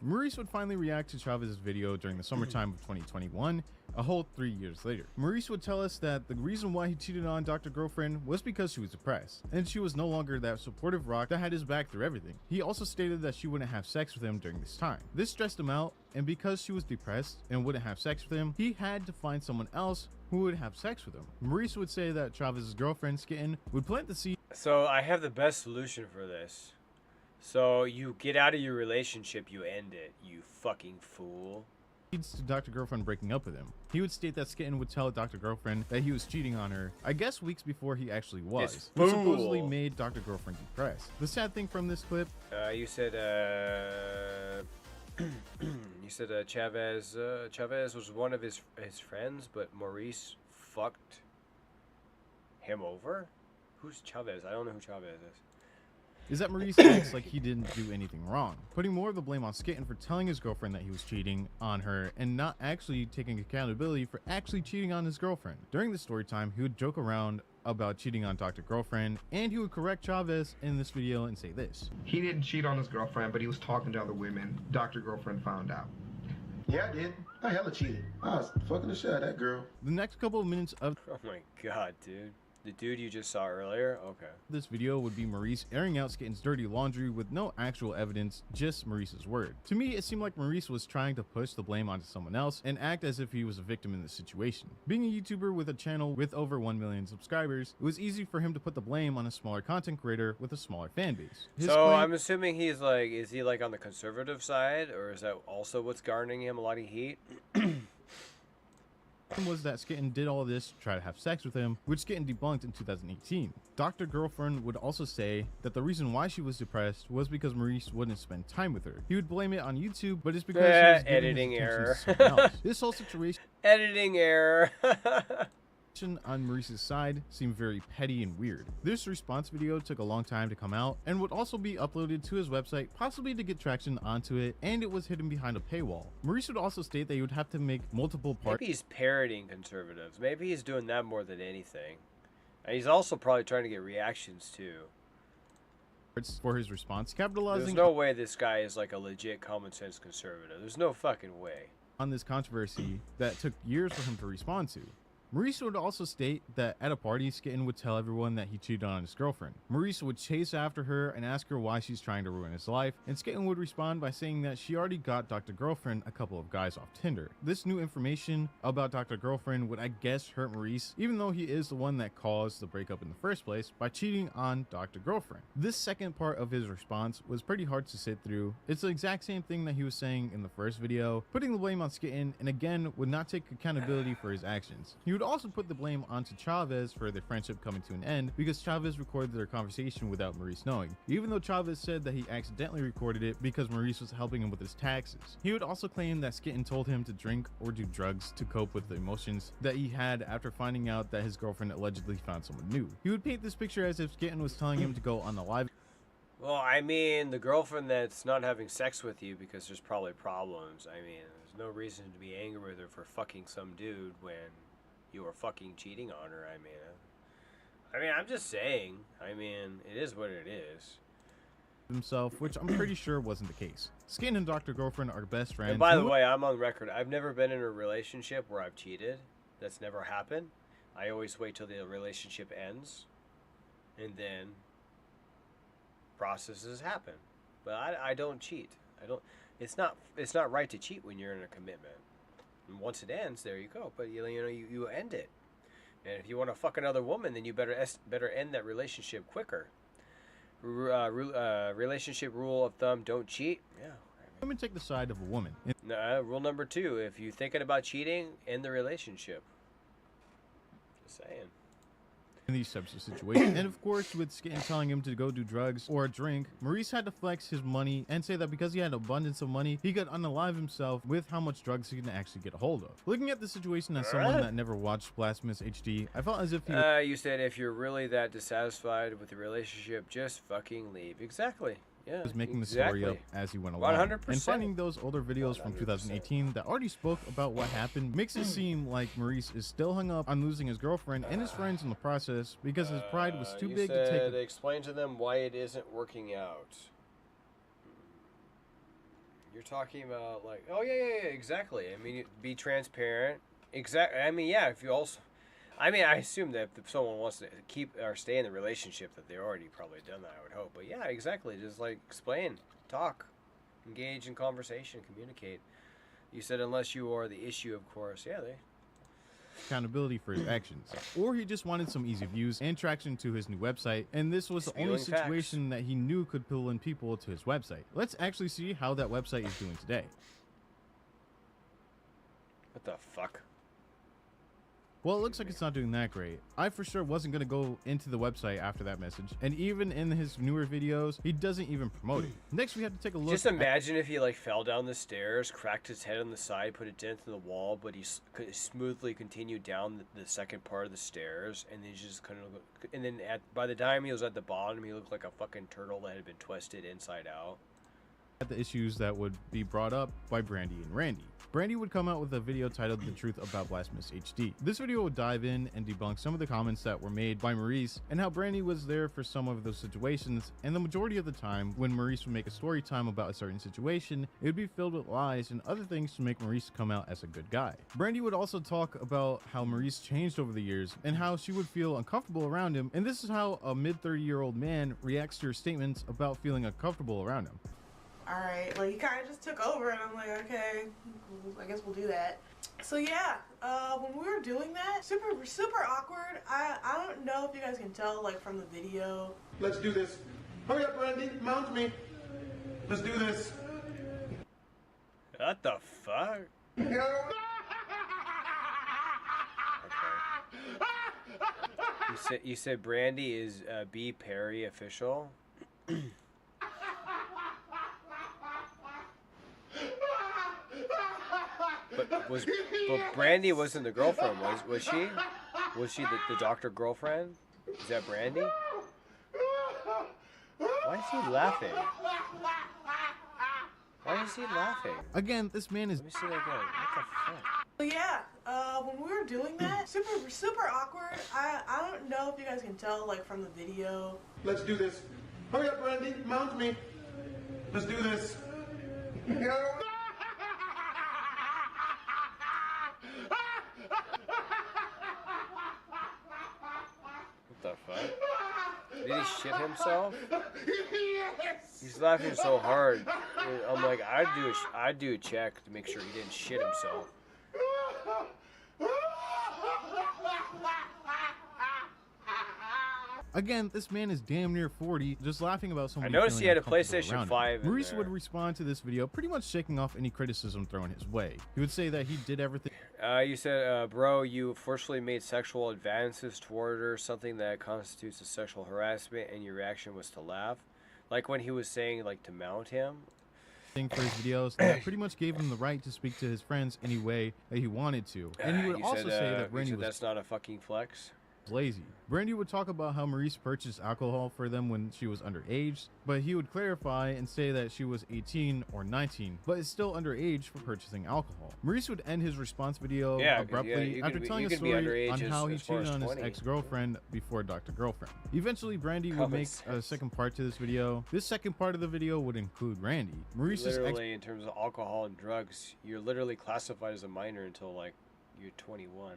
Maurice would finally react to Chavez's video during the summertime of 2021, a whole 3 years later. Maurice would tell us that the reason why he cheated on Dr. Girlfriend was because she was depressed, and she was no longer that supportive rock that had his back through everything. He also stated that she wouldn't have sex with him during this time. This stressed him out, and because she was depressed and wouldn't have sex with him, he had to find someone else who would have sex with him. Maurice would say that Chavez's girlfriend, Skitten, would plant the seed. So I have the best solution for this. So you get out of your relationship, you end it, you fucking fool. Leads to Dr. Girlfriend breaking up with him. He would state that Skitten would tell Dr. Girlfriend that he was cheating on her, I guess weeks before he actually was, which supposedly made Dr. Girlfriend depressed. The sad thing from this clip, you said Chavez was one of his friends, but Maurice fucked him over? Who's Chavez? I don't know who Chavez is that Maurice acts like he didn't do anything wrong, putting more of the blame on Skitten for telling his girlfriend that he was cheating on her and not actually taking accountability for actually cheating on his girlfriend. During the story time, he would joke around about cheating on Dr. Girlfriend, and he would correct Chavez in this video and say this. He didn't cheat on his girlfriend, but he was talking to other women. Dr. Girlfriend found out. Yeah, I did. I hella cheated. I was fucking the shit out of that girl. The next couple of minutes of... Oh my god, dude. The dude you just saw earlier? Okay. This video would be Maurice airing out Skitten's dirty laundry with no actual evidence, just Maurice's word. To me, it seemed like Maurice was trying to push the blame onto someone else and act as if he was a victim in this situation. Being a YouTuber with a channel with over 1 million subscribers, it was easy for him to put the blame on a smaller content creator with a smaller fan base. So I'm assuming he's like, is he like on the conservative side, or is that also what's garnering him a lot of heat? Was that Skitten did all this to try to have sex with him, which Skitten debunked in 2018. Dr. Girlfriend would also say that the reason why she was depressed was because Maurice wouldn't spend time with her. He would blame it on YouTube, but it's because he was editing error. This whole situation. Editing error. On Maurice's side seemed very petty and weird. This response video took a long time to come out and would also be uploaded to his website, possibly to get traction onto it, and it was hidden behind a paywall. Maurice would also state that he would have to make multiple parts. Maybe he's parroting conservatives. Maybe he's doing that more than anything. And he's also probably trying to get reactions too. For his response, capitalizing. There's no way this guy is like a legit common sense conservative. There's no fucking way. On this controversy that took years for him to respond to. Maurice would also state that at a party, Skitten would tell everyone that he cheated on his girlfriend. Maurice would chase after her and ask her why she's trying to ruin his life, and Skitten would respond by saying that she already got Dr. Girlfriend a couple of guys off Tinder. This new information about Dr. Girlfriend would, I guess, hurt Maurice, even though he is the one that caused the breakup in the first place by cheating on Dr. Girlfriend. This second part of his response was pretty hard to sit through. It's the exact same thing that he was saying in the first video, putting the blame on Skitten, and again, would not take accountability for his actions. He would also put the blame onto Chavez for their friendship coming to an end because Chavez recorded their conversation without Maurice knowing, even though Chavez said that he accidentally recorded it because Maurice was helping him with his taxes. He would also claim that Skitten told him to drink or do drugs to cope with the emotions that he had after finding out that his girlfriend allegedly found someone new. He would paint this picture as if Skitten was telling him to go on the live. Well, I mean, the girlfriend that's not having sex with you because there's probably problems. I mean, there's no reason to be angry with her for fucking some dude when you were fucking cheating on her. I mean, I'm just saying. I mean, it is what it is. Himself, which I'm pretty sure wasn't the case. Skin and Dr. Girlfriend are best friends. And by the way, I'm on record. I've never been in a relationship where I've cheated. That's never happened. I always wait till the relationship ends, and then processes happen. But I don't cheat. I don't. It's not right to cheat when you're in a commitment. And once it ends, there you go. But you end it. And if you want to fuck another woman, then you better end that relationship quicker. Relationship rule of thumb: don't cheat. Yeah. Women take the side of a woman. Rule number 2: if you're thinking about cheating, end the relationship. Just saying. In these types of situations. And of course, with Skin telling him to go do drugs or drink, Maurice had to flex his money and say that because he had abundance of money, he could unalive himself with how much drugs he can actually get a hold of. Looking at the situation as someone that never watched Blasphemous HD, I felt as if you said if you're really that dissatisfied with the relationship, just fucking leave. Exactly. Yeah, was making the story up as he went along. 100%. And finding those older videos from 2018 that already spoke about what happened makes it seem like Maurice is still hung up on losing his girlfriend and his friends in the process because his pride was too big to take. Explain to them why it isn't working out. You're talking about like, oh yeah, exactly. I mean, be transparent. Exactly. I mean, yeah. If you also, I mean, I assume that if someone wants to keep or stay in the relationship, that they're already probably done that, I would hope. But yeah, exactly. Just like explain, talk, engage in conversation, communicate. You said unless you are the issue, of course. Yeah, they. Accountability for his actions. Or he just wanted some easy views and traction to his new website, and this was the only situation that he knew could pull in people to his website. Let's actually see how that website is doing today. What the fuck? Well, it looks like it's not doing that great. I for sure wasn't going to go into the website after that message. And even in his newer videos, he doesn't even promote it. Next, we have to take a look. Just imagine if he like fell down the stairs, cracked his head on the side, put a dent in the wall, but he smoothly continued down the second part of the stairs, and then just kind of, and then by the time he was at the bottom, he looked like a fucking turtle that had been twisted inside out. At the issues that would be brought up by Brandy and Randy. Brandy would come out with a video titled The Truth About Blasphemous HD. This video would dive in and debunk some of the comments that were made by Maurice and how Brandy was there for some of those situations, and the majority of the time when Maurice would make a story time about a certain situation, it would be filled with lies and other things to make Maurice come out as a good guy. Brandy would also talk about how Maurice changed over the years and how she would feel uncomfortable around him, and this is how a mid-30-year-old man reacts to her statements about feeling uncomfortable around him. All right, like he kind of just took over, and I'm like, okay, I guess we'll do that. So yeah, when we were doing that, super awkward. I don't know if you guys can tell, like from the video. Let's do this. Hurry up, Randy. Mount me. Let's do this. What the fuck? Okay. You said Brandy is B. Perry official. But Brandy wasn't the girlfriend, was she? Was she the doctor girlfriend? Is that Brandy? Why is he laughing? Why is he laughing? Again, this man is. Let me see that again. What the fuck? So yeah, when we were doing that, super awkward. I don't know if you guys can tell, like from the video. Let's do this. Hurry up, Randy. Mount me. Let's do this. What the fuck? Did he shit himself? Yes. He's laughing so hard. I'm like, I'd do a check to make sure he didn't shit himself. Again, this man is damn near 40, just laughing about someone. I noticed he had a PlayStation 5 in Maurice there. would respond to this video pretty much shaking off any criticism thrown his way. He would say that he did everything. You said, bro, you forcefully made sexual advances toward her, something that constitutes a sexual harassment, and your reaction was to laugh. Like when he was saying, like, to mount him. For his videos, that pretty much gave him the right to speak to his friends any way that he wanted to. And he would also say that Randy was. That's not a fucking flex. lazy. Brandy would talk about how Maurice purchased alcohol for them when she was underage, but he would clarify and say that she was 18 or 19, but is still underage for purchasing alcohol. Maurice would end his response video abruptly after telling a story on how he cheated on his ex-girlfriend before Dr. Girlfriend. Eventually, Brandy would make a second part to this video. This second part of the video would include Randy. Maurice's literally, in terms of alcohol and drugs, you're literally classified as a minor until like you're 21.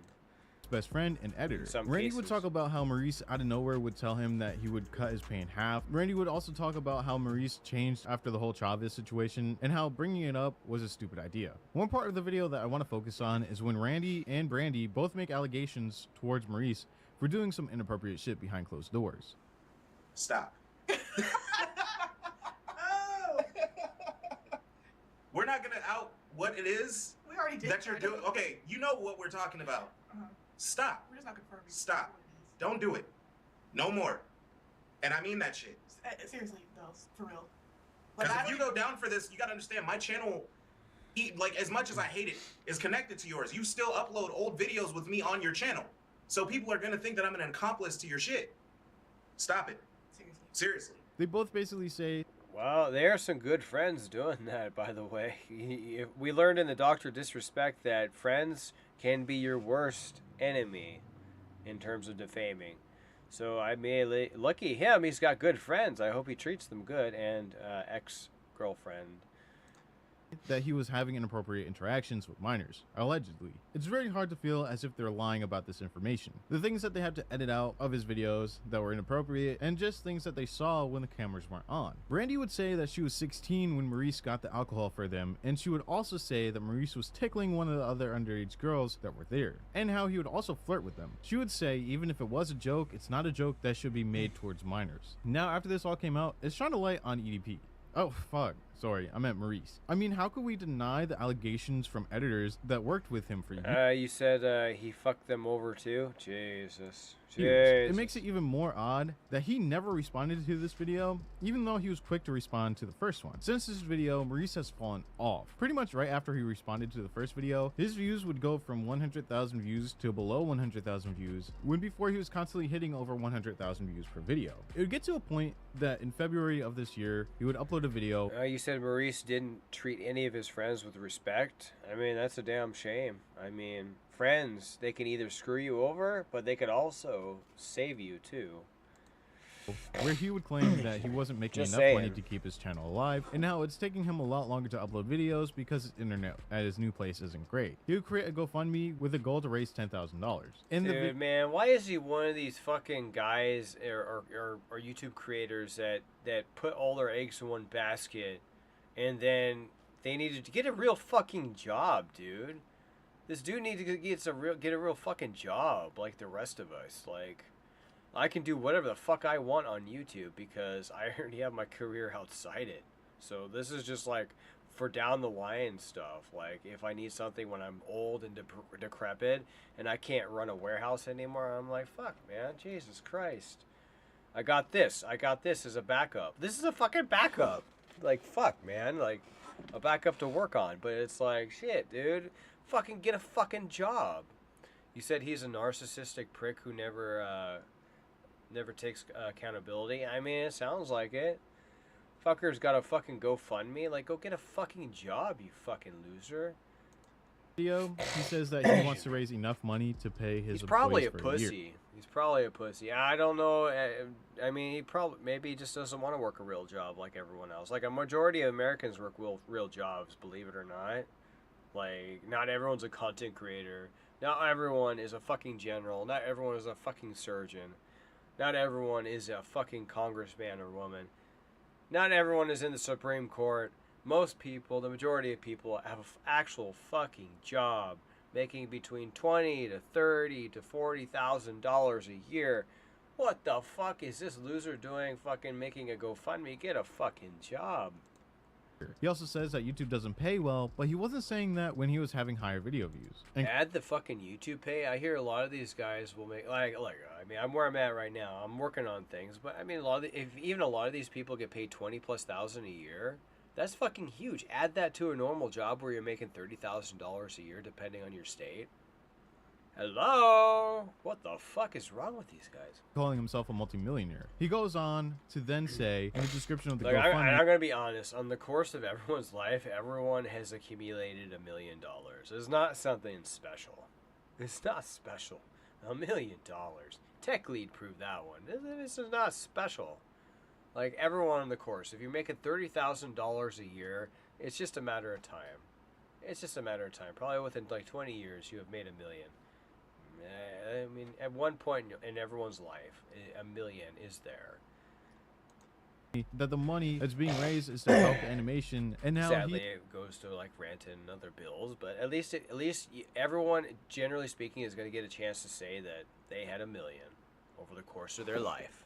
Best friend and editor. Randy would talk about how Maurice out of nowhere would tell him that he would cut his pay in half. Randy would also talk about how Maurice changed after the whole Chavez situation and how bringing it up was a stupid idea. One part of the video that I want to focus on is when Randy and Brandy both make allegations towards Maurice for doing some inappropriate shit behind closed doors. Stop. We're not gonna out what it is we already did that you're doing. Okay, you know what we're talking about. Stop. We're just not confirming. Stop. Don't do it. No more. And I mean that shit. Seriously, though, for real. Because if you go down for this, you gotta understand my channel, like as much as I hate it, is connected to yours. You still upload old videos with me on your channel. So people are gonna think that I'm an accomplice to your shit. Stop it. Seriously. They both basically say, well, there are some good friends doing that, by the way. We learned in the Dr. Disrespect that friends can be your worst enemy in terms of defaming. So I mean, lucky him, he's got good friends. I hope he treats them good. And ex-girlfriend. That he was having inappropriate interactions with minors, allegedly. It's very hard to feel as if they're lying about this information. The things that they have to edit out of his videos that were inappropriate, and just things that they saw when the cameras weren't on. Brandy would say that she was 16 when Maurice got the alcohol for them, and she would also say that Maurice was tickling one of the other underage girls that were there, and how he would also flirt with them. She would say even if it was a joke, it's not a joke that should be made towards minors. Now after this all came out, it's shone a light on EDP. Oh, fuck. Sorry, I meant Maurice. I mean, how could we deny the allegations from editors that worked with him for years? You said he fucked them over too? Jesus. It makes it even more odd that he never responded to this video, even though he was quick to respond to the first one. Since this video, Maurice has fallen off. Pretty much right after he responded to the first video, his views would go from 100,000 views to below 100,000 views, when before he was constantly hitting over 100,000 views per video. It would get to a point that in February of this year, he would upload a video. You said Maurice didn't treat any of his friends with respect. I mean, that's a damn shame. I mean, friends, they can either screw you over, but they could also save you too. Where he would claim that he wasn't making enough money to keep his channel alive, and how it's taking him a lot longer to upload videos because his internet at his new place isn't great. He would create a GoFundMe with a goal to raise $10,000. Dude, man, why is he one of these fucking guys or YouTube creators that put all their eggs in one basket, and then they needed to get a real fucking job, dude? This dude needs to get a real fucking job like the rest of us. Like, I can do whatever the fuck I want on YouTube because I already have my career outside it. So this is just like for down the line stuff. Like if I need something when I'm old and decrepit and I can't run a warehouse anymore, I'm like, fuck, man, Jesus Christ. I got this as a backup. This is a fucking backup. Like, fuck, man. Like, a backup to work on. But it's like, shit, dude. Fucking get a fucking job. You said he's a narcissistic prick who never takes accountability. I mean, it sounds like it. Fucker's got a fucking GoFundMe. Like, go get a fucking job, you fucking loser. Video, he says that he wants to raise enough money to pay his. He's probably a pussy. He's probably a pussy. I don't know. I mean, maybe he just doesn't want to work a real job like everyone else. Like a majority of Americans work real jobs, believe it or not. Like, not everyone's a content creator. Not everyone is a fucking general. Not everyone is a fucking surgeon. Not everyone is a fucking congressman or woman. Not everyone is in the Supreme Court. Most people, the majority of people, have an actual fucking job, making between $20,000 to $30,000 to $40,000 a year. What the fuck is this loser doing? Fucking making a GoFundMe? Get a fucking job. He also says that YouTube doesn't pay well, but he wasn't saying that when he was having higher video views. And add the fucking YouTube pay. I hear a lot of these guys will make I mean, I'm where I'm at right now. I'm working on things, but I mean, even a lot of these people get paid $20,000+ a year. That's fucking huge. Add that to a normal job where you're making $30,000 a year, depending on your state. Hello? What the fuck is wrong with these guys? Calling himself a multimillionaire. He goes on to then say in the description of the Like, GoFundMe, I'm gonna be honest. On the course of everyone's life, everyone has accumulated $1 million. It's not something special. It's not special. $1 million. Tech Lead proved that one. This is not special. Like, everyone on the course, if you're making $30,000 a year, it's just a matter of time. It's just a matter of time. Probably within like 20 years, you have made $1 million. I mean, at one point in everyone's life, $1 million is there. that the money that's being raised is to help animation, and now Sadly, it goes to like rent and other bills. But at least everyone, generally speaking, is going to get a chance to say that they had $1 million over the course of their life.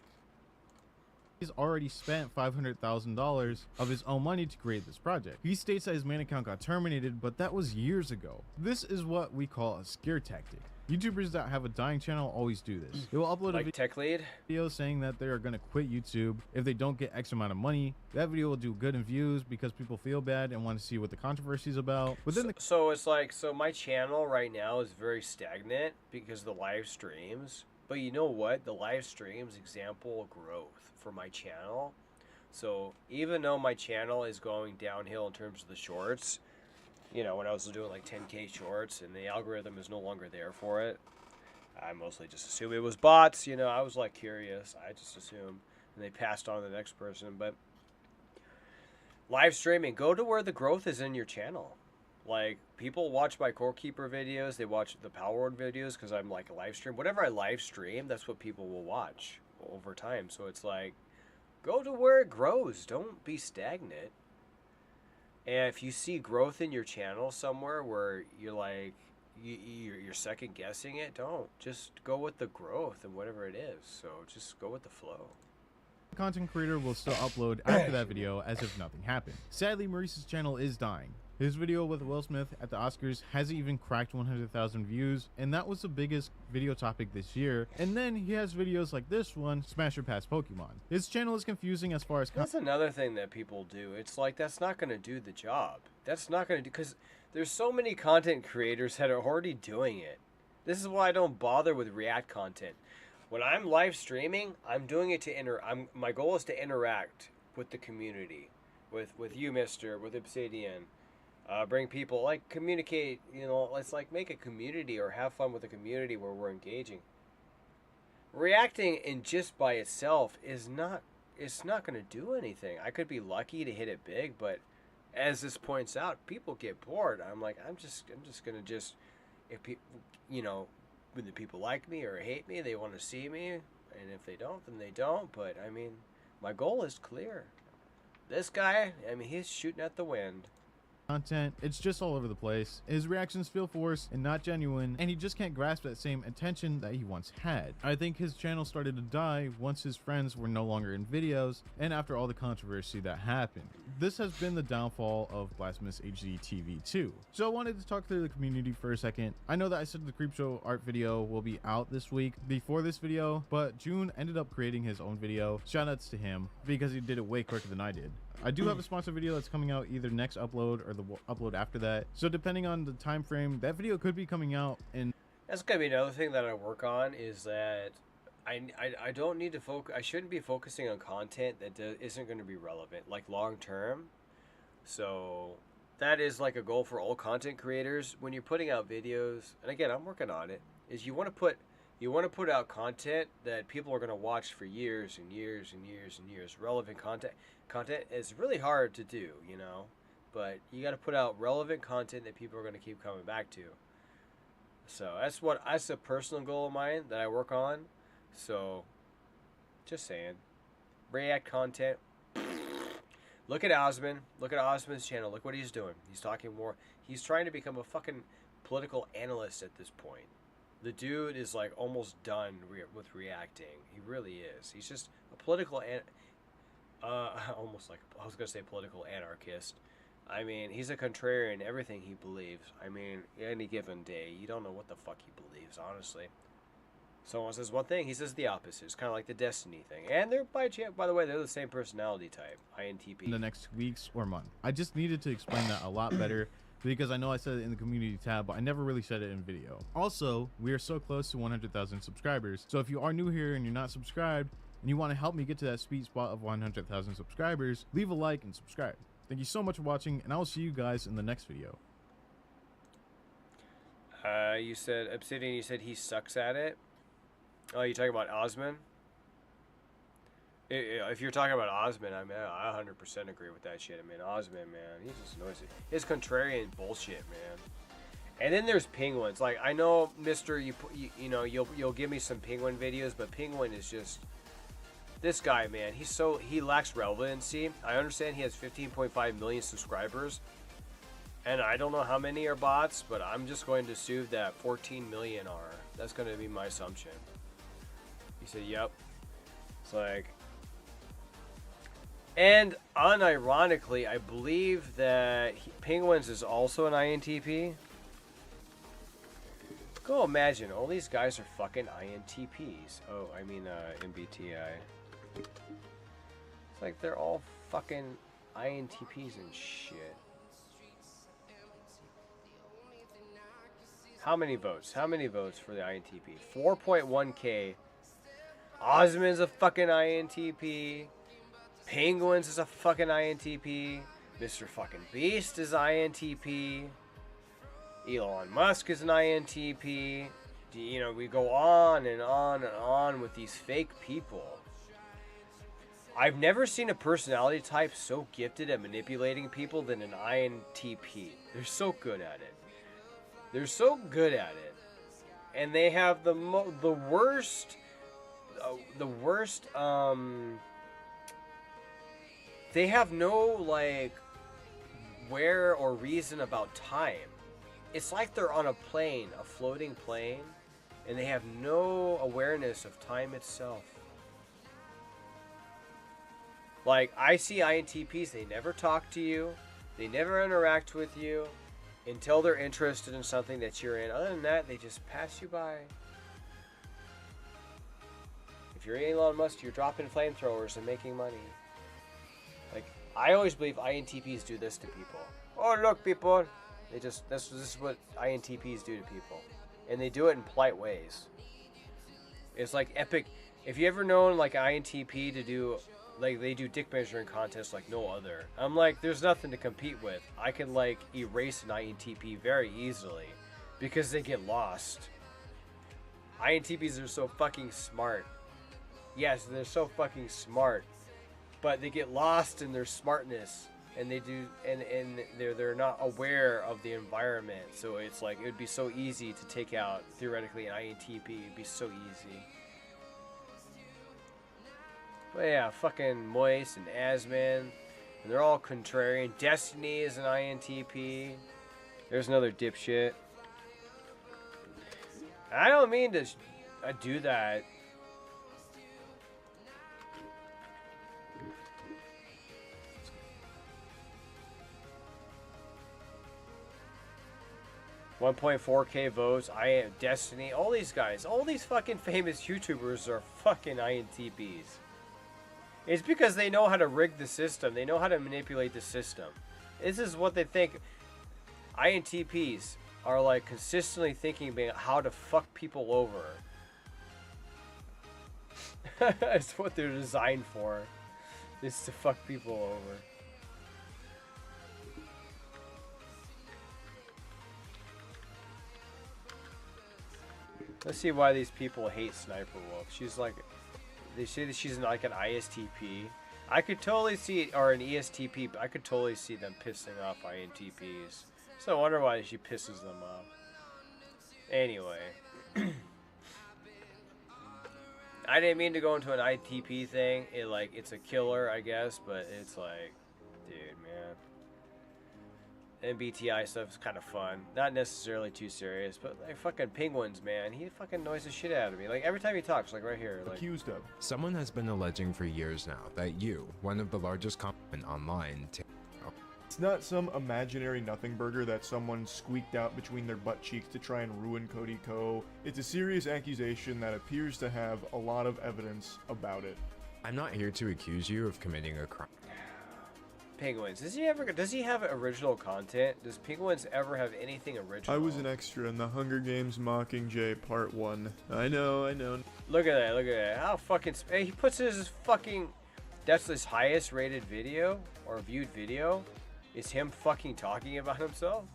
He's already spent $500,000 of his own money to create this project. He states that his main account got terminated, but that was years ago. This is what we call a scare tactic. YouTubers that have a dying channel always do this. They will upload like a Tech Lead video saying that they are going to quit YouTube if they don't get X amount of money. That video will do good in views because people feel bad and want to see what the controversy is about. But then so it's like, so my channel right now is very stagnant because of the live streams. But you know what? The live streams example growth for my channel. So even though my channel is going downhill in terms of the shorts, you know, when I was doing like 10K shorts and the algorithm is no longer there for it, I mostly just assumed it was bots. You know, I was like curious. I just assumed, and they passed on to the next person. But live streaming, go to where the growth is in your channel. Like, people watch my Core Keeper videos, they watch the Power Word videos because I'm like a live stream. Whatever I live stream, that's what people will watch over time. So it's like, go to where it grows. Don't be stagnant. And if you see growth in your channel somewhere where you're like, you're second guessing it, don't. Just go with the growth and whatever it is. So just go with the flow. the content creator will still upload after that video as if nothing happened. Sadly, Maurice's channel is dying. His video with Will Smith at the Oscars hasn't even cracked 100,000 views, and that was the biggest video topic this year. And then he has videos like this one, Smash or Pass Pokemon. His channel is confusing as far as... That's another thing that people do. It's like, that's not going to do the job. That's not going to do... Because there's so many content creators that are already doing it. This is why I don't bother with React content. When I'm live streaming, I'm doing it to my goal is to interact with the community, with you, Mister, with Obsidian. Bring people, like, communicate, you know, let's like make a community or have fun with a community where we're engaging. Reacting in just by itself is not, it's not going to do anything. I could be lucky to hit it big, but as this points out, people get bored. I'm like, I'm just going to just, if people, you know, when the people like me or hate me, they want to see me, and if they don't, then they don't. But I mean, my goal is clear. This guy, I mean, he's shooting at the wind. Content, it's just all over the place. His reactions feel forced and not genuine, and he just can't grasp that same attention that he once had. I think his channel started to die once his friends were no longer in videos, and after all the controversy that happened. This has been the downfall of Blasphemous HD TV 2. So I wanted to talk to the community for a second. I know that I said the Creepshow art video will be out this week before this video, but June ended up creating his own video. Shoutouts to him, because he did it way quicker than I did. I do have a sponsored video that's coming out either next upload or the upload after that. So depending on the time frame, that video could be coming out in... That's gonna be another thing that I work on, is that I don't need to focus. I shouldn't be focusing on content that isn't going to be relevant, like long term. So that is like a goal for all content creators when you're putting out videos. And again, I'm working on it. Is you want to put out content that people are going to watch for years and years and years and years. Relevant content is really hard to do, you know, but you got to put out relevant content that people are going to keep coming back to. So that's a personal goal of mine that I work on. So just saying, React content. Look at Osman. Look at Osman's channel. Look what he's doing. He's talking more. He's trying to become a fucking political analyst at this point. The dude is like almost done with reacting. He really is. He's just a political almost like, I was gonna say political anarchist. I mean, he's a contrarian in everything he believes. I mean, any given day, you don't know what the fuck he believes, honestly. Someone says one thing, he says the opposite. It's kind of like the Destiny thing. And they're, by the way, they're the same personality type, INTP. In the next weeks or month. I just needed to explain that a lot better because I know I said it in the community tab, but I never really said it in video. Also, we are so close to 100,000 subscribers. So if you are new here and you're not subscribed and you want to help me get to that sweet spot of 100,000 subscribers, leave a like and subscribe. Thank you so much for watching, and I will see you guys in the next video. You said, Obsidian, you said he sucks at it? Oh, you talking about Osman? If you're talking about Osman, I mean, I 100% agree with that shit. I mean, Osman, man, he's just noisy. It's contrarian bullshit, man. And then there's Penguins. Like, I know, Mister, you know, you'll give me some Penguin videos, but Penguin is just this guy, man. He lacks relevancy. I understand he has 15.5 million subscribers, and I don't know how many are bots, but I'm just going to assume that 14 million are. That's going to be my assumption. He said, "Yep." It's like. And unironically, I believe that Penguins is also an INTP. Go imagine, all these guys are fucking INTPs. Oh, I mean MBTI. It's like they're all fucking INTPs and shit. How many votes? How many votes for the INTP? 4.1k. Osman's a fucking INTP. Penguins is a fucking INTP. Mr. fucking Beast is INTP. Elon Musk is an INTP. You know, we go on and on and on with these fake people. I've never seen a personality type so gifted at manipulating people than an INTP. They're so good at it. They're so good at it. And they have the worst they have no, like, where or reason about time. It's like they're on a plane, a floating plane, and they have no awareness of time itself. Like, I see INTPs, they never talk to you, they never interact with you until they're interested in something that you're in. Other than that, they just pass you by. If you're Elon Musk, you're dropping flamethrowers and making money. Like, I always believe INTPs do this to people. Oh, look, people. This is what INTPs do to people. And they do it in polite ways. It's like epic. If you ever known, like, INTP to do, like, they do dick measuring contests like no other. I'm like, there's nothing to compete with. I can, like, erase an INTP very easily because they get lost. INTPs are so fucking smart. Yes, they're so fucking smart. But they get lost in their smartness, and they do, and they're not aware of the environment. So it's like it would be so easy to take out theoretically an INTP. It'd be so easy. But yeah, fucking Moist and Asman, and they're all contrarian. Destiny is an INTP. There's another dipshit. I don't mean to do that. 1.4k votes. I am Destiny. All these guys, all these fucking famous YouTubers are fucking INTPs. It's because they know how to rig the system. They know how to manipulate the system. This is what they think. INTPs are like consistently thinking about how to fuck people over. That's what they're designed for. Is to fuck people over. Let's see why these people hate Sniper Wolf. She's like, they say that she's like an ISTP. I could totally see, or an ESTP, but I could totally see them pissing off INTPs. So I wonder why she pisses them off. Anyway. I didn't mean to go into an ITP thing. It's a killer, I guess, but it's like, dude, man. MBTI stuff is kind of fun. Not necessarily too serious, but like fucking Penguins, man. He fucking annoys the shit out of me. Like every time he talks, like right here. Like, accused of. Someone has been alleging for years now that you, one of the largest comment online. It's not some imaginary nothing burger that someone squeaked out between their butt cheeks to try and ruin Cody Ko. It's a serious accusation that appears to have a lot of evidence about it. I'm not here to accuse you of committing a crime. xpeRience. Does he have original content? Does xpeRience ever have anything original? I was an extra in the Hunger Games Mockingjay Part 1. I know. Look at that. How fucking... He puts his fucking... That's his highest rated video, or viewed video, is him fucking talking about himself?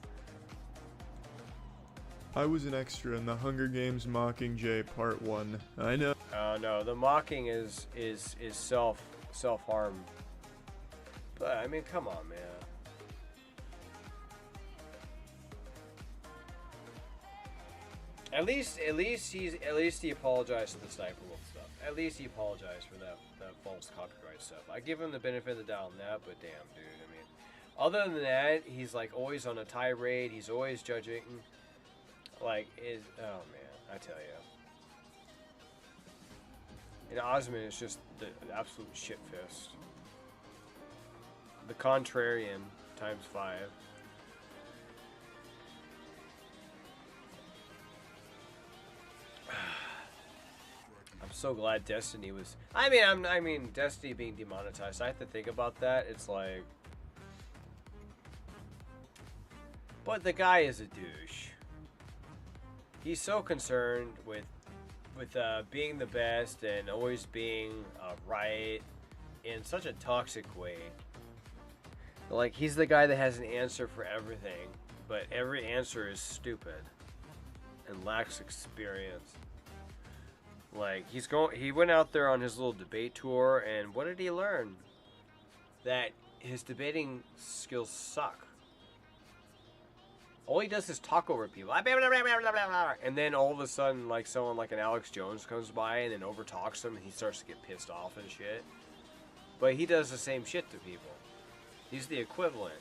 I was an extra in the Hunger Games Mockingjay Part 1. I know. Oh no, the mocking is self-harm. But I mean, come on, man. At least he apologized for the sniper wolf stuff. At least he apologized for that false copyright stuff. I give him the benefit of the doubt on that, but damn, dude. I mean, other than that, he's like always on a tirade. He's always judging. Like, oh man, I tell you. And Osmond is just the absolute shit fist. The contrarian times 5. I'm so glad Destiny was. I mean, Destiny being demonetized. I have to think about that. It's like, but the guy is a douche. He's so concerned with being the best and always being right in such a toxic way. Like, he's the guy that has an answer for everything, but every answer is stupid and lacks experience. Like, he went out there on his little debate tour, and what did he learn? That his debating skills suck. All he does is talk over people. And then all of a sudden, like, someone like an Alex Jones comes by and then overtalks him, and he starts to get pissed off and shit. But he does the same shit to people. He's the equivalent.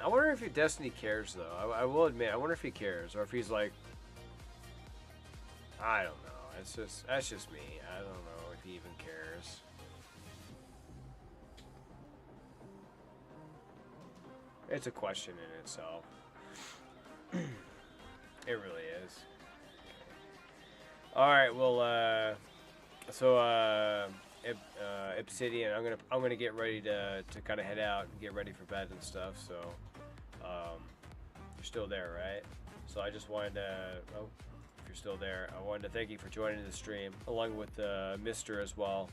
I wonder if Destiny cares, though. I will admit, I wonder if he cares, or if he's like, I don't know. That's just me. I don't know if he even cares. It's a question in itself. It really is. All right. Well, Obsidian, I'm gonna get ready to kind of head out and get ready for bed and stuff. So, you're still there, right? So I just wanted to. Oh, if you're still there, I wanted to thank you for joining the stream, along with Mister as well,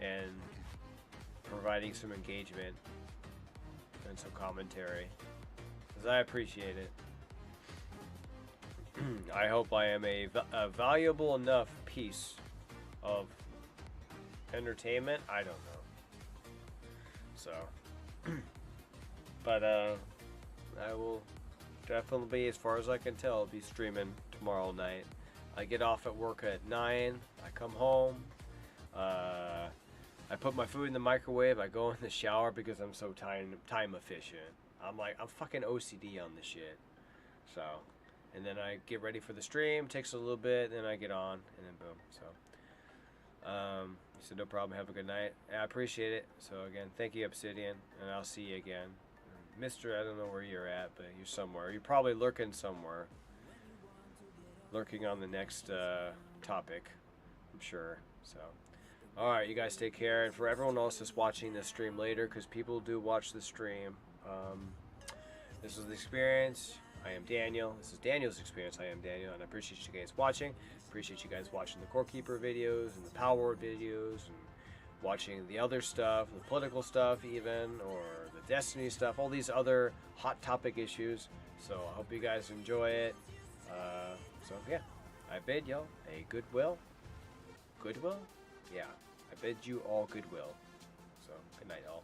and providing some engagement and some commentary, because I appreciate it. I hope I am a valuable enough piece of entertainment. I don't know. So, but I will definitely, as far as I can tell, be streaming tomorrow night. I get off at work at 9. I come home. I put my food in the microwave. I go in the shower because I'm so time efficient. I'm fucking OCD on this shit. So, and then I get ready for the stream. Takes a little bit, then I get on, and then boom. So, so no problem. Have a good night. I appreciate it. So again, thank you, Obsidian, and I'll see you again. Mister, I don't know where you're at, but you're somewhere. You're probably lurking somewhere. Lurking on the next topic, I'm sure. So, alright, you guys take care. And for everyone else that's watching this stream later, because people do watch the stream, this was the xpeRience. I am Daniel. This is Daniel's xpeRience. I am Daniel, and I appreciate you guys watching. Appreciate you guys watching the Core Keeper videos and the Power Word videos, and watching the other stuff, the political stuff even, or the Destiny stuff, all these other hot topic issues. So I hope you guys enjoy it. So yeah, I bid y'all a goodwill. Goodwill? Yeah, I bid you all goodwill. So good night, all.